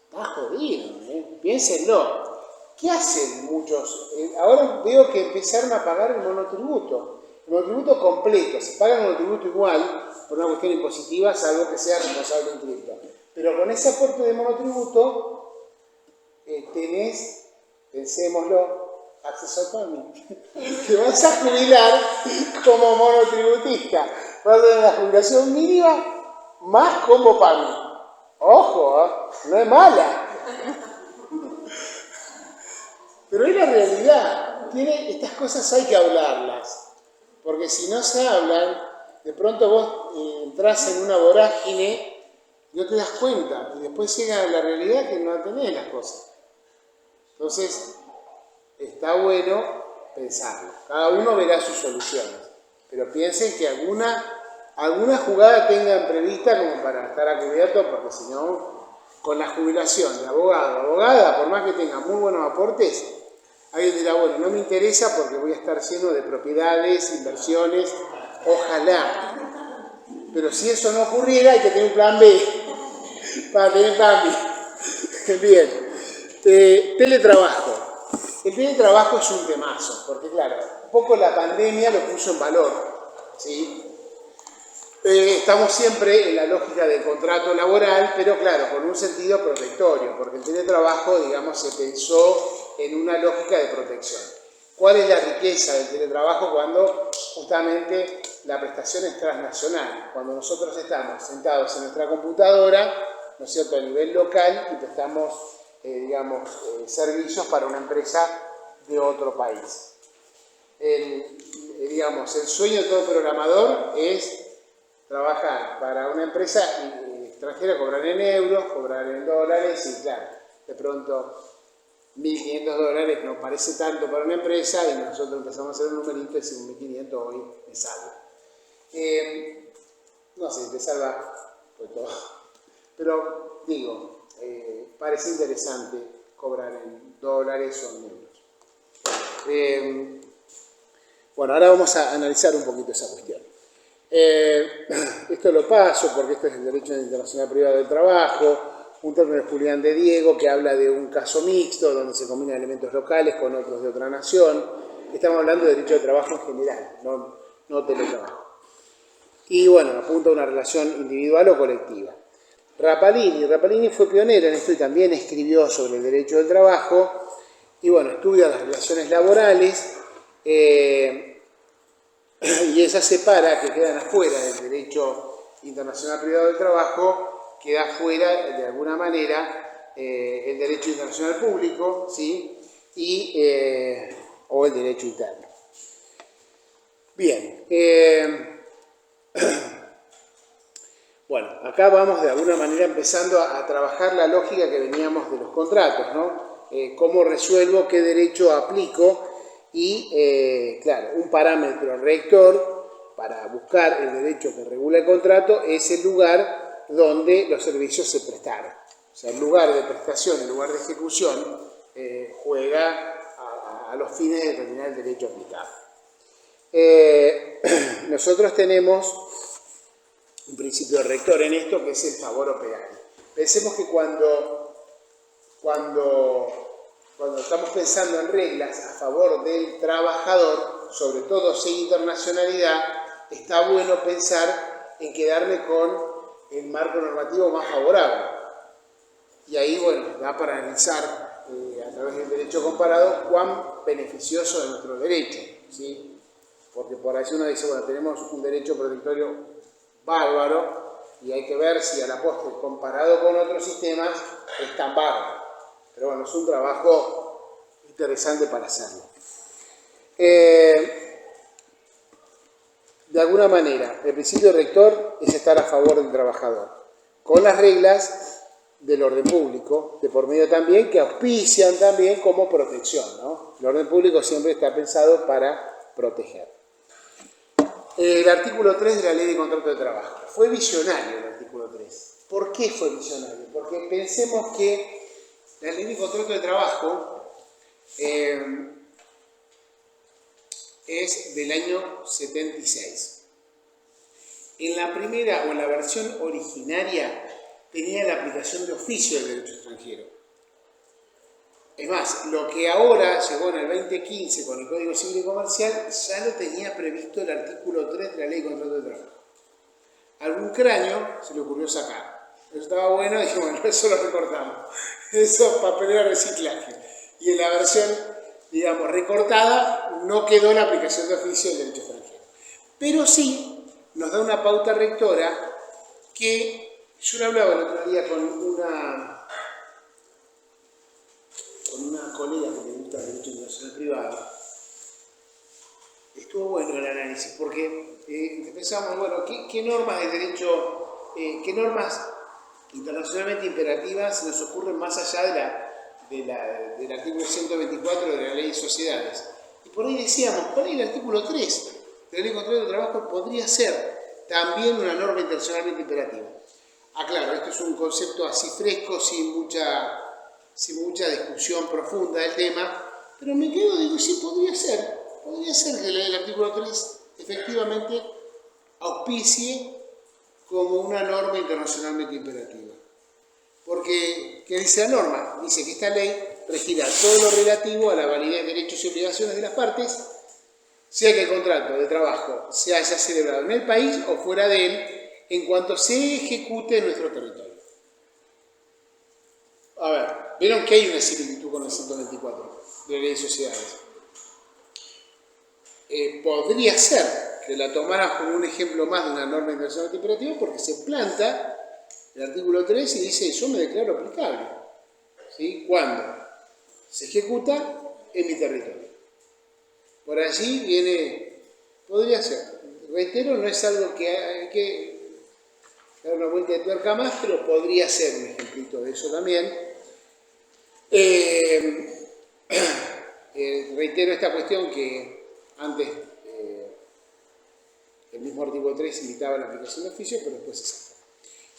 Está jodido, piénsenlo. ¿Qué hacen muchos? Ahora veo que empezaron a pagar el monotributo. El monotributo completo, se paga el monotributo igual por una cuestión impositiva, salvo que sea responsable inscripto. Pero con ese aporte de monotributo tenés, pensémoslo, acceso al PAMI. Te vas a jubilar como monotributista. Vas a tener la jubilación mínima más como PAMI. Ojo, no es mala. Pero es la realidad. Estas cosas hay que hablarlas. Porque si no se hablan, de pronto vos entras en una vorágine y no te das cuenta. Y después llega la realidad que no tenés las cosas. Entonces, está bueno pensarlo. Cada uno verá sus soluciones. Pero piensen que alguna jugada tengan prevista como para estar a cubierto, porque si no, con la jubilación de abogado o abogada, por más que tenga muy buenos aportes, alguien dirá, bueno, no me interesa porque voy a estar lleno de propiedades, inversiones, ojalá. Pero si eso no ocurriera, hay que tener un plan B, para tener plan B. Bien. Teletrabajo. El teletrabajo es un temazo, porque claro, un poco la pandemia lo puso en valor, ¿sí? Estamos siempre en la lógica del contrato laboral, pero claro, con un sentido protectorio, porque el teletrabajo, digamos, se pensó en una lógica de protección. ¿Cuál es la riqueza del teletrabajo cuando justamente la prestación es transnacional? Cuando nosotros estamos sentados en nuestra computadora, ¿no es cierto?, a nivel local y prestamos, servicios para una empresa de otro país. El sueño de todo programador es trabajar para una empresa extranjera, cobrar en euros, cobrar en dólares y claro, de pronto $1.500 no parece tanto para una empresa y nosotros empezamos a hacer un numerito y decimos 1.500 hoy me salva. No sé, te salva por todo. Pero digo, parece interesante cobrar en dólares o en euros. Bueno, ahora vamos a analizar un poquito esa cuestión. Esto lo paso porque esto es el Derecho Internacional Privado del Trabajo, un término de Julián de Diego que habla de un caso mixto donde se combinan elementos locales con otros de otra nación. Estamos hablando de derecho de trabajo en general, no teletrabajo. Y bueno, apunta a una relación individual o colectiva. Rapalini fue pionero en esto y también escribió sobre el derecho del trabajo y bueno, estudia las relaciones laborales y esa separa que quedan afuera del derecho internacional privado del trabajo, queda afuera de alguna manera el derecho internacional público, ¿sí? O el derecho interno. Bien. Bueno, acá vamos de alguna manera empezando a trabajar la lógica que veníamos de los contratos, ¿no? Cómo resuelvo, qué derecho aplico y, claro, un parámetro rector para buscar el derecho que regula el contrato es el lugar donde los servicios se prestaron. O sea, el lugar de prestación, el lugar de ejecución, juega a los fines de determinar el derecho aplicado. Nosotros tenemos un principio rector en esto que es el favor operario. Pensemos que cuando estamos pensando en reglas a favor del trabajador, sobre todo sin internacionalidad, está bueno pensar en quedarme con el marco normativo más favorable. Y ahí, bueno, da para analizar a través del derecho comparado cuán beneficioso es nuestro derecho, ¿sí? Porque por ahí uno dice, bueno, tenemos un derecho protectorio bárbaro y hay que ver si a la postre comparado con otros sistemas es tan bárbaro. Pero bueno, es un trabajo interesante para hacerlo. De alguna manera, el principio rector es estar a favor del trabajador, con las reglas del orden público, de por medio también, que auspician también como protección, ¿no? El orden público siempre está pensado para proteger. El artículo 3 de la Ley de Contrato de Trabajo. Fue visionario el artículo 3. ¿Por qué fue visionario? Porque pensemos que la Ley de Contrato de Trabajo es del año 76. En la primera o en la versión originaria tenía la aplicación de oficio del derecho extranjero. Es más, lo que ahora llegó en el 2015 con el Código Civil y Comercial ya lo tenía previsto el artículo 3 de la Ley de Contrato de Trabajo. Algún cráneo se le ocurrió sacar. Eso estaba bueno y dije, bueno, eso lo recortamos. Eso, papelera reciclaje. Y en la versión, digamos, recortada, no quedó la aplicación de oficio del derecho extranjero. Pero sí nos da una pauta rectora que yo le hablaba el otro día con una colega que me gusta el derecho internacional privado. Estuvo bueno el análisis, porque pensábamos, bueno, ¿qué normas de derecho, qué normas internacionalmente imperativas se nos ocurren más allá del artículo 124 de la Ley de Sociedades? Y por ahí decíamos, por ahí el artículo 3 de la Ley de Contrato de Trabajo podría ser también una norma internacionalmente imperativa. Claro, esto es un concepto así fresco, sin mucha discusión profunda del tema, pero me quedo, digo, sí, podría ser que el artículo 3 efectivamente auspicie como una norma internacionalmente imperativa. Porque, ¿qué dice la norma? Dice que esta ley regirá todo lo relativo a la validez de derechos y obligaciones de las partes, sea que el contrato de trabajo se haya celebrado en el país o fuera de él, en cuanto se ejecute en nuestro territorio. A ver, vieron que hay una similitud con el 124 de la Ley de Sociedades. Podría ser que la tomaran como un ejemplo más de una norma internacional imperativa porque se planta el artículo 3 y dice, yo me declaro aplicable. ¿Sí? ¿Cuándo? Se ejecuta en mi territorio. Por allí viene, podría ser. Reitero, no es algo que hay que dar una vuelta de tuerca más, pero podría ser un ejemplito de eso también. Reitero esta cuestión que antes el mismo artículo 3 invitaba a la aplicación de oficio, pero después se sacó.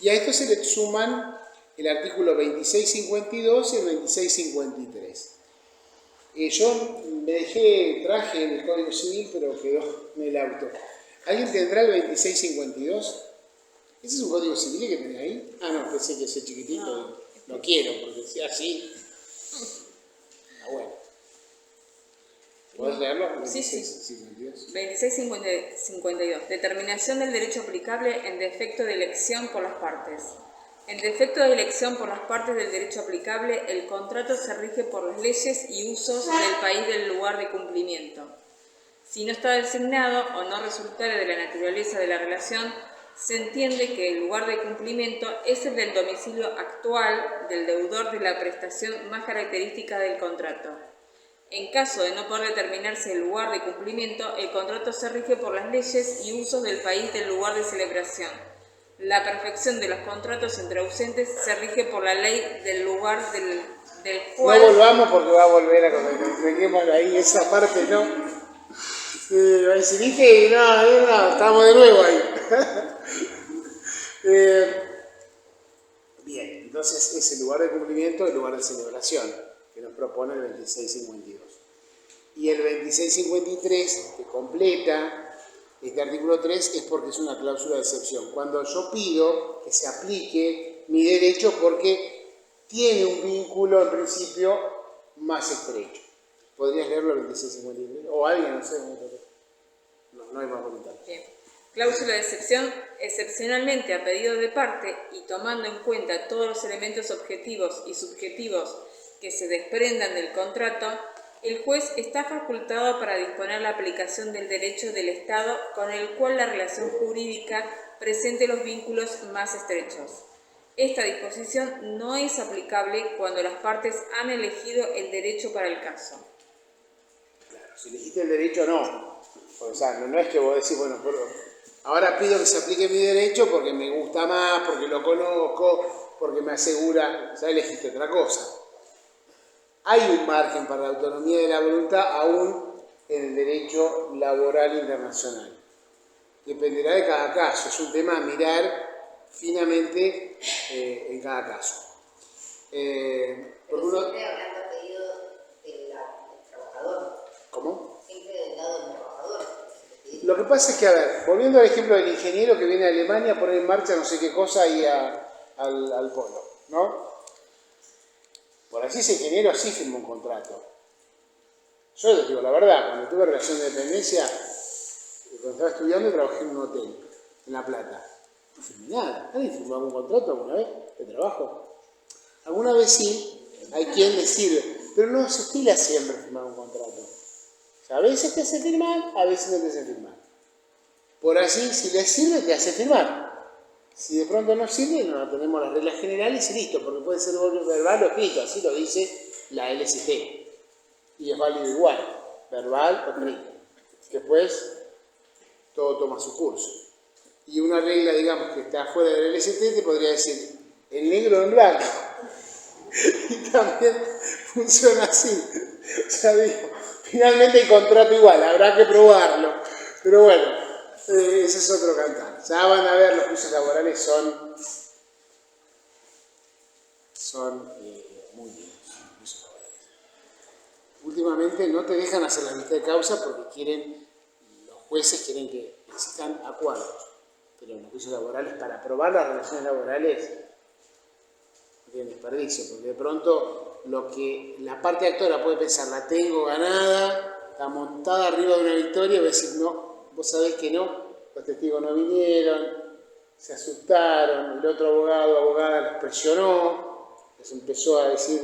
Y a esto se le suman el artículo 2652 y el 2653. Yo me traje en el Código Civil, pero quedó en el auto. ¿Alguien tendrá el 2652? ¿Ese es un Código Civil que tenía ahí? No, pensé que ese chiquitito. No, lo quiero, porque si así. Bueno. ¿Podés leerlo? Sí. 2652. Determinación del derecho aplicable en defecto de elección por las partes. En defecto de elección por las partes del derecho aplicable, el contrato se rige por las leyes y usos del país del lugar de cumplimiento. Si no está designado o no resultare de la naturaleza de la relación, se entiende que el lugar de cumplimiento es el del domicilio actual del deudor de la prestación más característica del contrato. En caso de no poder determinarse el lugar de cumplimiento, el contrato se rige por las leyes y usos del país del lugar de celebración. La perfección de los contratos entre ausentes se rige por la ley del lugar del cual... No volvamos porque va a volver a dejemos ahí esa parte, ¿no? Si dije, no, estamos de nuevo ahí. Bien, entonces es el lugar de cumplimiento, el lugar de celebración, que nos propone el 2652. Y el 2653, que completa este artículo 3, es porque es una cláusula de excepción. Cuando yo pido que se aplique mi derecho porque tiene un vínculo, en principio, más estrecho. ¿Podrías leerlo el 2653? O alguien, no sé. No hay más comentarios. Bien. Cláusula de excepción. Excepcionalmente, a pedido de parte y tomando en cuenta todos los elementos objetivos y subjetivos que se desprendan del contrato, el juez está facultado para disponer la aplicación del derecho del Estado con el cual la relación jurídica presente los vínculos más estrechos. Esta disposición no es aplicable cuando las partes han elegido el derecho para el caso. Claro, si elegiste el derecho, no. O sea, no es que vos decís, bueno, ahora pido que se aplique mi derecho porque me gusta más, porque lo conozco, porque me asegura, ya elegiste otra cosa. Hay un margen para la autonomía de la voluntad aún en el derecho laboral internacional. Dependerá de cada caso, es un tema a mirar finamente en cada caso. Pero siempre hablando pedido del trabajador. ¿Cómo? Siempre del lado del trabajador. Lo que pasa es que, a ver, volviendo al ejemplo del ingeniero que viene a Alemania a poner en marcha no sé qué cosa ahí al polo, ¿no? Por así ese ingeniero sí firmó un contrato. Yo les digo la verdad, cuando tuve relación de dependencia, cuando estaba estudiando trabajé en un hotel, en La Plata. No firmé nada. ¿Nadie firmó algún contrato alguna vez de trabajo? Alguna vez sí, hay quien le sirve, pero no se estila siempre firmar un contrato. O sea, a veces te hace firmar, a veces no te hace firmar. Por así, si le sirve, te hace firmar. Si de pronto no sirve, no tenemos las reglas generales y listo, porque puede ser verbal o escrito, así lo dice la LST. Y es válido igual, verbal o escrito. Después, todo toma su curso. Y una regla, digamos, que está fuera del LST, te podría decir en negro o en blanco. Y también funciona así. O sea, digo, finalmente el contrato igual, habrá que probarlo. Pero bueno, ese es otro cantar. Ya van a ver, los juicios laborales son muy lindos. Últimamente no te dejan hacer la vista de causa porque los jueces quieren que existan acuerdos. Pero en los juicios laborales, para probar las relaciones laborales, no tienen desperdicio, porque de pronto lo que la parte actora puede pensar, la tengo ganada, está montada arriba de una victoria, y vos decís, no, vos sabés que no, los testigos no vinieron, se asustaron, el otro abogada los presionó, les empezó a decir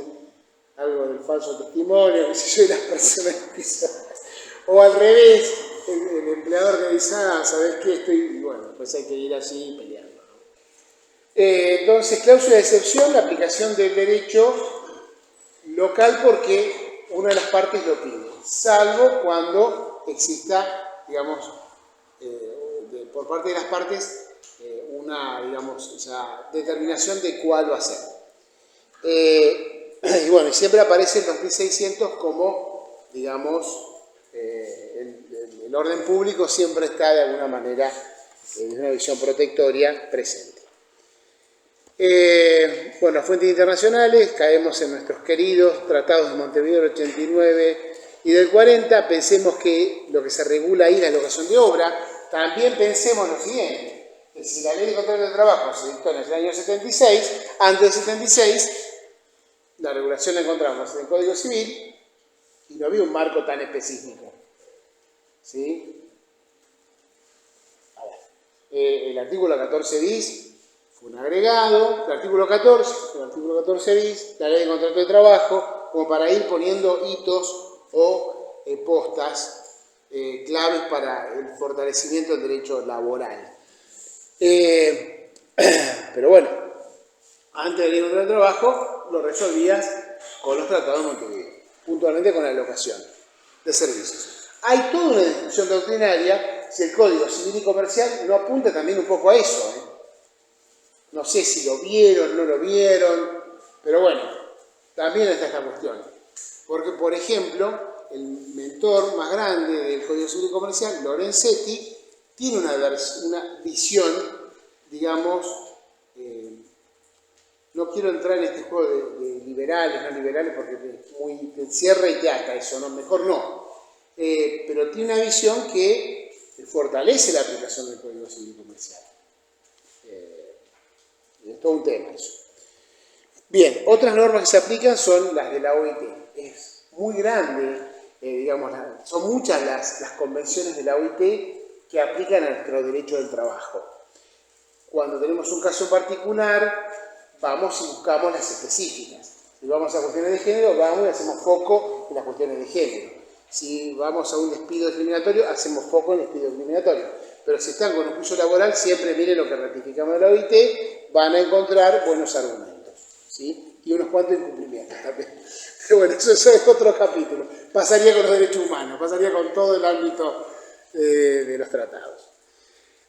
algo del falso testimonio, que si yo y las personas empiezan, o al revés, el empleador que dice, ¿sabés qué? Y bueno, pues hay que ir así peleando, ¿no? Entonces, cláusula de excepción, la aplicación del derecho local porque una de las partes lo pide, salvo cuando exista, digamos, por parte de las partes, una, digamos, o sea, determinación de cuál va a ser. Y bueno, siempre aparece el 2600 como, digamos, el orden público siempre está de alguna manera en una visión protectoria presente. Bueno, fuentes internacionales, caemos en nuestros queridos tratados de Montevideo del 89 y del 40, pensemos que lo que se regula ahí es la locación de obra, también pensemos lo siguiente, que si la ley de contrato de trabajo se dictó en el año 76, antes del 76, la regulación la encontramos en el Código Civil y no había un marco tan específico. ¿Sí? A ver, el artículo 14 bis fue un agregado, el artículo 14 bis, la ley de contrato de trabajo, como para ir poniendo hitos o postas claves para el fortalecimiento del derecho laboral. Pero bueno, antes de la ley de contrato de trabajo lo resolvías con los tratados de Montevideo, puntualmente con la locación de servicios. Hay toda una discusión doctrinaria si el Código Civil y Comercial no apunta también un poco a eso. No sé si lo vieron, no lo vieron, pero bueno, también está esta cuestión. Porque, por ejemplo, el mentor más grande del Código Civil y Comercial, Lorenzetti, tiene una visión, digamos, no quiero entrar en este juego de liberales, no liberales, porque te encierra y te ata eso, ¿no? Mejor no. Pero tiene una visión que fortalece la aplicación del Código Civil y Comercial. Es todo un tema eso. Bien, otras normas que se aplican son las de la OIT. Es muy grande, digamos, son muchas las convenciones de la OIT que aplican a nuestro derecho del trabajo. Cuando tenemos un caso particular, vamos y buscamos las específicas. Si vamos a cuestiones de género, vamos y hacemos foco en las cuestiones de género. Si vamos a un despido discriminatorio, hacemos foco en el despido discriminatorio. Pero si están con un juicio laboral, siempre miren lo que ratificamos de la OIT van a encontrar buenos argumentos, ¿sí? Y unos cuantos incumplimientos también. Pero bueno, eso es otro capítulo. Pasaría con los derechos humanos, pasaría con todo el ámbito de los tratados.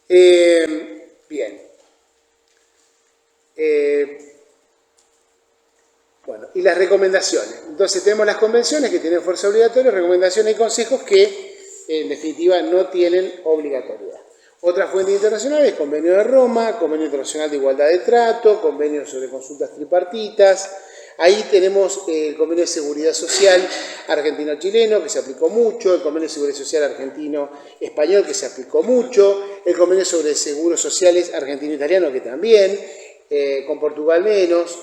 Bien. Bueno, y las recomendaciones. Entonces tenemos las convenciones que tienen fuerza obligatoria, recomendaciones y consejos que en definitiva no tienen obligatoriedad. Otras fuentes internacionales, Convenio de Roma, Convenio Internacional de Igualdad de Trato, Convenio sobre Consultas Tripartitas. Ahí tenemos el Convenio de Seguridad Social argentino-chileno, que se aplicó mucho, el Convenio de Seguridad Social argentino-español, que se aplicó mucho, el Convenio sobre Seguros Sociales argentino-italiano, que también, con Portugal menos,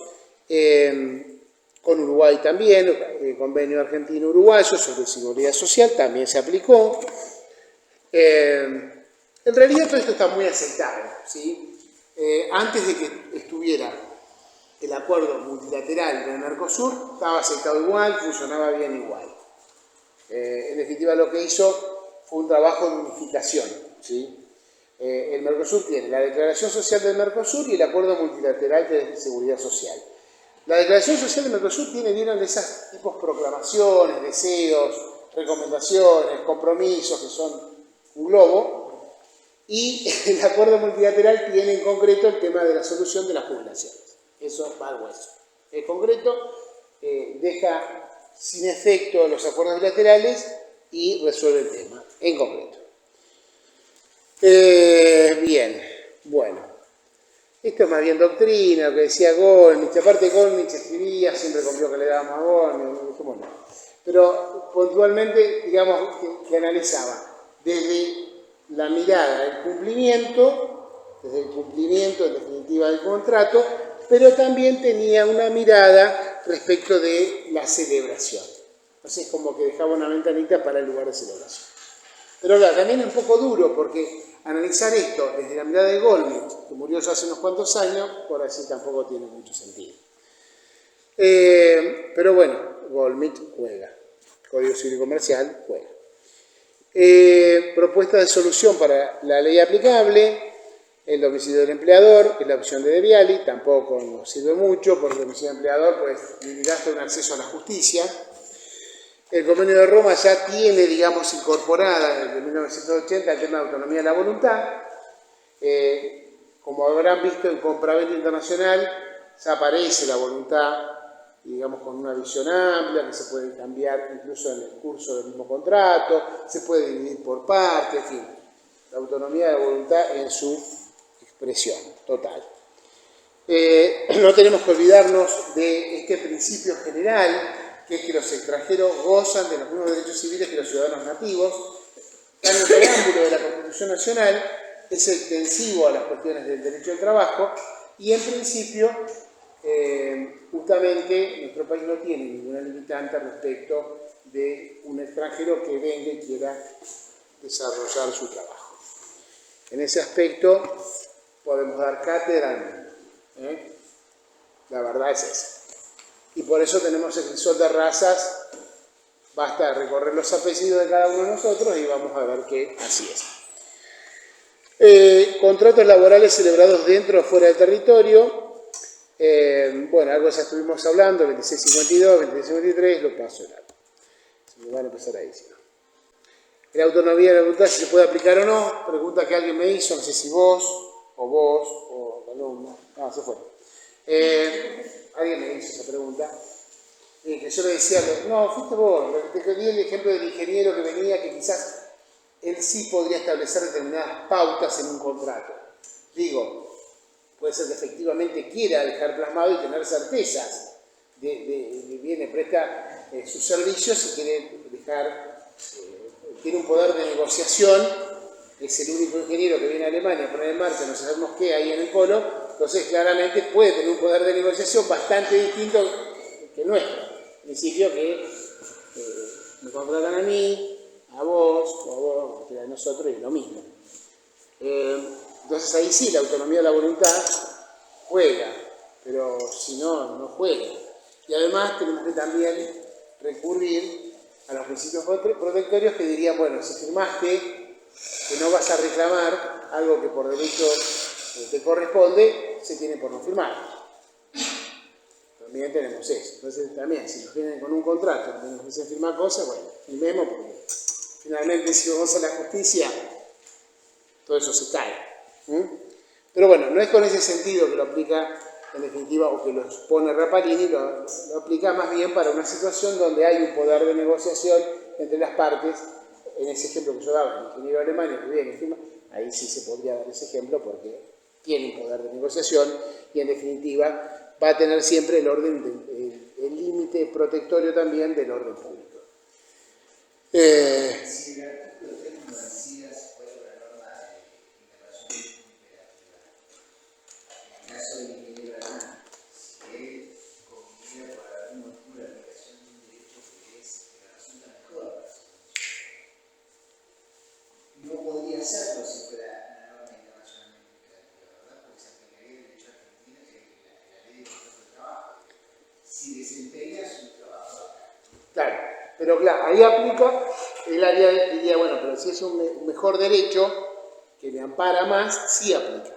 con Uruguay también, el Convenio argentino-uruguayo sobre Seguridad Social también se aplicó. En realidad todo esto está muy aceitado, ¿sí? Antes de que estuviera el acuerdo multilateral con el Mercosur, estaba aceitado igual, funcionaba bien igual. En definitiva lo que hizo fue un trabajo de unificación, ¿sí? El Mercosur tiene la Declaración Social del Mercosur y el Acuerdo Multilateral de Seguridad Social. La Declaración Social del Mercosur tiene, vieron, de esas tipos proclamaciones, deseos, recomendaciones, compromisos que son un globo. Y el acuerdo multilateral tiene en concreto el tema de la solución de las jubilaciones. Eso va al hueso. En concreto, deja sin efecto los acuerdos bilaterales y resuelve el tema, en concreto. Bien, bueno. Esto es más bien doctrina, lo que decía Gollnisch. Aparte Gollnisch escribía, siempre confió que le dábamos a Gollnisch, dijimos no. Pero puntualmente, digamos, que analizaba desde la mirada del cumplimiento, desde el cumplimiento en definitiva del contrato, pero también tenía una mirada respecto de la celebración. Entonces como que dejaba una ventanita para el lugar de celebración. Pero claro, también es un poco duro porque analizar esto desde la mirada de Gollnisch, que murió ya hace unos cuantos años, por así tampoco tiene mucho sentido. Pero bueno, Gollnisch juega. Código Civil y Comercial juega. Propuesta de solución para la ley aplicable, el domicilio del empleador, que es la opción de De Viali, tampoco nos sirve mucho, porque el domicilio del empleador pues limitaste un acceso a la justicia. El Convenio de Roma ya tiene, digamos, incorporada desde 1980 el tema de autonomía de la voluntad. Como habrán visto en compraventa internacional, ya aparece la voluntad, digamos, con una visión amplia, que se puede cambiar incluso en el curso del mismo contrato, se puede dividir por partes, en fin, la autonomía de la voluntad en su expresión total. No tenemos que olvidarnos de este principio general, que es que los extranjeros gozan de los mismos derechos civiles que los ciudadanos nativos. En el preámbulo de la Constitución Nacional es extensivo a las cuestiones del derecho al trabajo y en principio justamente nuestro país no tiene ninguna limitante respecto de un extranjero que venga y quiera desarrollar su trabajo. En ese aspecto podemos dar cátedra al mundo. La verdad es esa. Y por eso tenemos el crisol de razas. Basta recorrer los apellidos de cada uno de nosotros y vamos a ver que así es. Contratos laborales celebrados dentro o fuera del territorio. Bueno, algo ya estuvimos hablando, 2652, 2653, lo paso el alto. Se me van a empezar ahí. ¿Sí? La autonomía de la voluntad, si se puede aplicar o no, pregunta que alguien me hizo, no sé si vos, o el alumno. No, se fue. Alguien me hizo esa pregunta. Que yo le decía, no, fuiste vos, te di el ejemplo del ingeniero que venía, que quizás él sí podría establecer determinadas pautas en un contrato. Digo, puede ser que efectivamente quiera dejar plasmado y tener certezas de viene, presta sus servicios y quiere dejar, tiene un poder de negociación, es el único ingeniero que viene a Alemania a poner en marcha, no sabemos qué hay en el polo, entonces claramente puede tener un poder de negociación bastante distinto que el nuestro. En principio que me contratan a mí, a vos, a nosotros y lo mismo. Entonces ahí sí la autonomía de la voluntad juega, pero si no, no juega. Y además tenemos que también recurrir a los principios protectorios que dirían, bueno, si firmaste que no vas a reclamar algo que por derecho te corresponde, se tiene por no firmar. También tenemos eso. Entonces, también, si nos vienen con un contrato donde nos dicen firmar cosas, bueno, firmemos porque finalmente si vamos a la justicia, todo eso se cae. Pero bueno, no es con ese sentido que lo aplica en definitiva o que lo expone Rapalini, lo aplica más bien para una situación donde hay un poder de negociación entre las partes. En ese ejemplo que yo daba, el ingeniero alemán que viene y firma, ahí sí se podría dar ese ejemplo porque tiene un poder de negociación y en definitiva va a tener siempre el orden, el límite protectorio también del orden público. Si el artículo 3, como decías, fue una norma de interpretación imperativa, en el caso del ingeniero alemán, si él considera por algún motivo la aplicación de un derecho que resulta mejor para su condición, no podría hacerlo si fuera una norma internacionalmente imperativa, ¿verdad? Porque se aplicaría el derecho argentino, que es la ley de contrato de trabajo. Si desempeña su trabajo acá. Claro, pero claro, ahí aplica, él diría, bueno, pero si es un mejor derecho que me ampara más, sí aplica.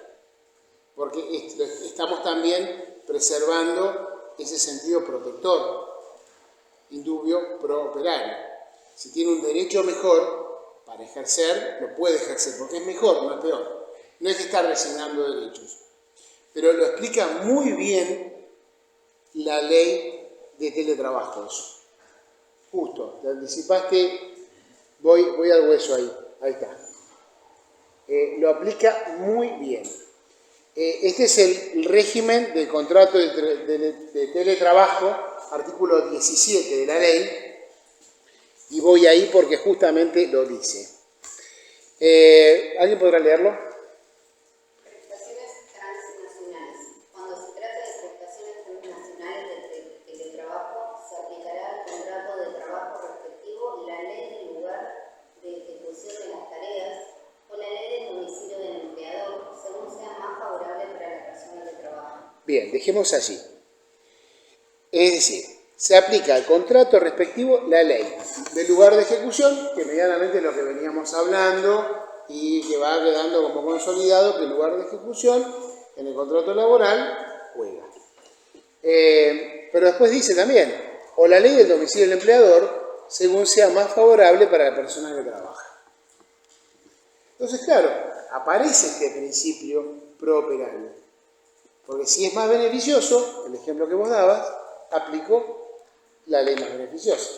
Porque estamos también preservando ese sentido protector, indubio pro operario. Si tiene un derecho mejor para ejercer, lo puede ejercer, porque es mejor, no es peor. No es que está resignando derechos. Pero lo explica muy bien la ley de teletrabajo, eso. Justo, te anticipaste, voy al hueso ahí está. Lo aplica muy bien. Este es el régimen del contrato de teletrabajo, artículo 17 de la ley, y voy ahí porque justamente lo dice. ¿Alguien podrá leerlo? Prestaciones transnacionales. Cuando se trata de prestaciones transnacionales de teletrabajo, se aplicará al contrato de trabajo respectivo la ley del lugar de ejecución de las tareas o la ley del domicilio del empleador, según sea más favorable para la persona que trabaja. Bien, dejemos allí. Es decir, se aplica al contrato respectivo la ley del lugar de ejecución, que medianamente es lo que veníamos hablando y que va quedando como consolidado que el lugar de ejecución en el contrato laboral juega. Pero después dice también, o la ley del domicilio del empleador, según sea más favorable para la persona que trabaja. Entonces, claro, aparece este principio pro-operario. Porque si es más beneficioso, el ejemplo que vos dabas, aplico la ley más beneficiosa.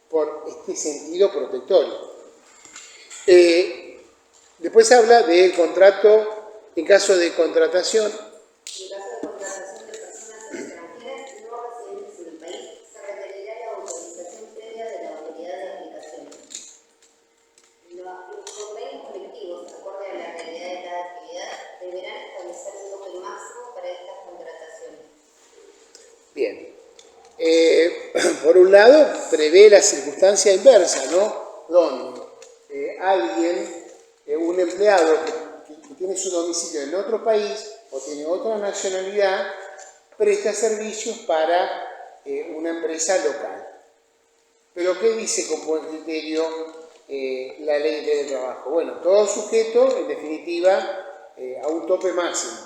Por este sentido protectorio. Después habla del contrato en caso de contratación. En caso de contratación de personas extranjeras no residentes en el país, se requerirá la autorización previa de la autoridad de aplicación. Los convenios colectivos, acorde a la realidad de cada actividad, deberán establecer un tope máximo para estas contrataciones. Bien. Por un lado, prevé la circunstancia inversa, ¿no? Donde alguien, un empleado que tiene su domicilio en otro país o tiene otra nacionalidad, presta servicios para una empresa local. Pero ¿qué dice con buen criterio la ley de trabajo? Bueno, todo sujeto, en definitiva, a un tope máximo.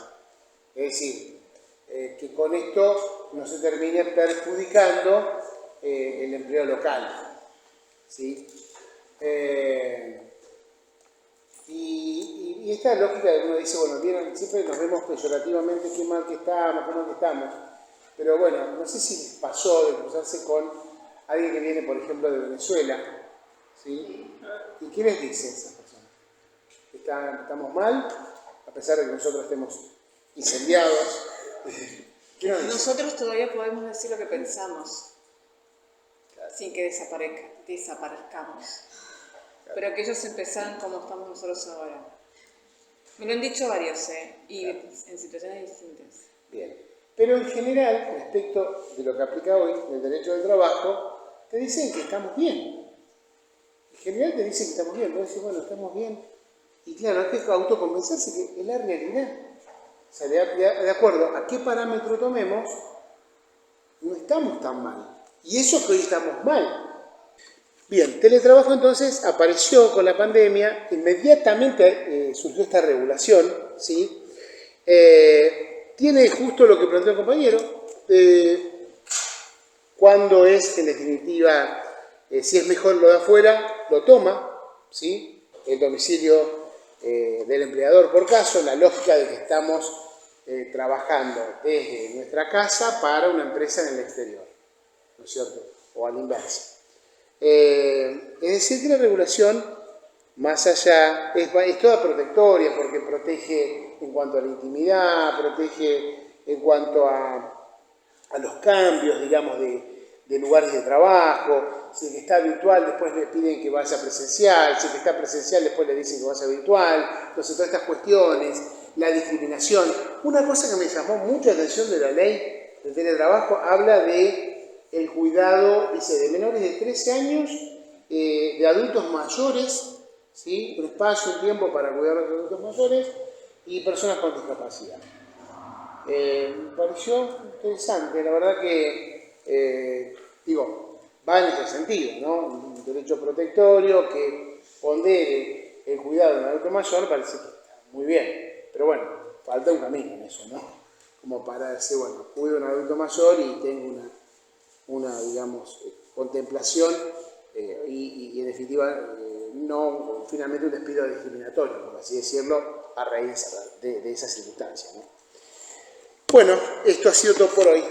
Es decir, que con esto no se termine perjudicando el empleo local. ¿Sí? Y esta lógica de uno dice, bueno, bien, siempre nos vemos peyorativamente qué mal que estamos, pero bueno, no sé si les pasó de cruzarse con alguien que viene, por ejemplo, de Venezuela, ¿sí? ¿Y qué les dice a esas personas? ¿Estamos mal? A pesar de que nosotros estemos incendiados. ¿Qué nos dice? Nosotros todavía podemos decir lo que pensamos, sin que desaparezcamos. Pero que ellos empezaran como estamos nosotros ahora. Me lo han dicho varios, y en situaciones distintas. Bien. Pero en general, respecto de lo que aplica hoy, del derecho del trabajo, te dicen que estamos bien. En general te dicen que estamos bien. Vos decís, bueno, estamos bien. Y claro, hay que autoconvencerse que es la realidad. O sea, de acuerdo a qué parámetro tomemos, no estamos tan mal. Y eso que hoy estamos mal. Bien, teletrabajo entonces apareció con la pandemia, inmediatamente surgió esta regulación, ¿sí? Tiene justo lo que planteó el compañero, cuando es, en definitiva, si es mejor lo de afuera, lo toma, ¿sí? El domicilio del empleador por caso, la lógica de que estamos trabajando desde nuestra casa para una empresa en el exterior, ¿no es cierto? O a la inversa. Es decir, que la regulación, más allá, es toda protectoria, porque protege en cuanto a la intimidad, protege en cuanto a los cambios, digamos, de lugares de trabajo. Si el que está virtual, después le piden que vaya presencial; si el que está presencial, después le dicen que vaya virtual. Entonces, todas estas cuestiones, la discriminación. Una cosa que me llamó mucho la atención de la ley del teletrabajo, habla de el cuidado, dice, de menores de 13 años, de adultos mayores, ¿sí? Un espacio, un tiempo para cuidar a los adultos mayores y personas con discapacidad. Me pareció interesante, la verdad que, va en ese sentido, ¿no? Un derecho protectorio que pondere el cuidado de un adulto mayor, parece que está muy bien, pero bueno, falta un camino en eso, ¿no? Como para decir, bueno, cuido a un adulto mayor y tengo una digamos, contemplación y en definitiva, no finalmente un despido discriminatorio, por así decirlo, a raíz de esa circunstancia, ¿no? Bueno, esto ha sido todo por hoy.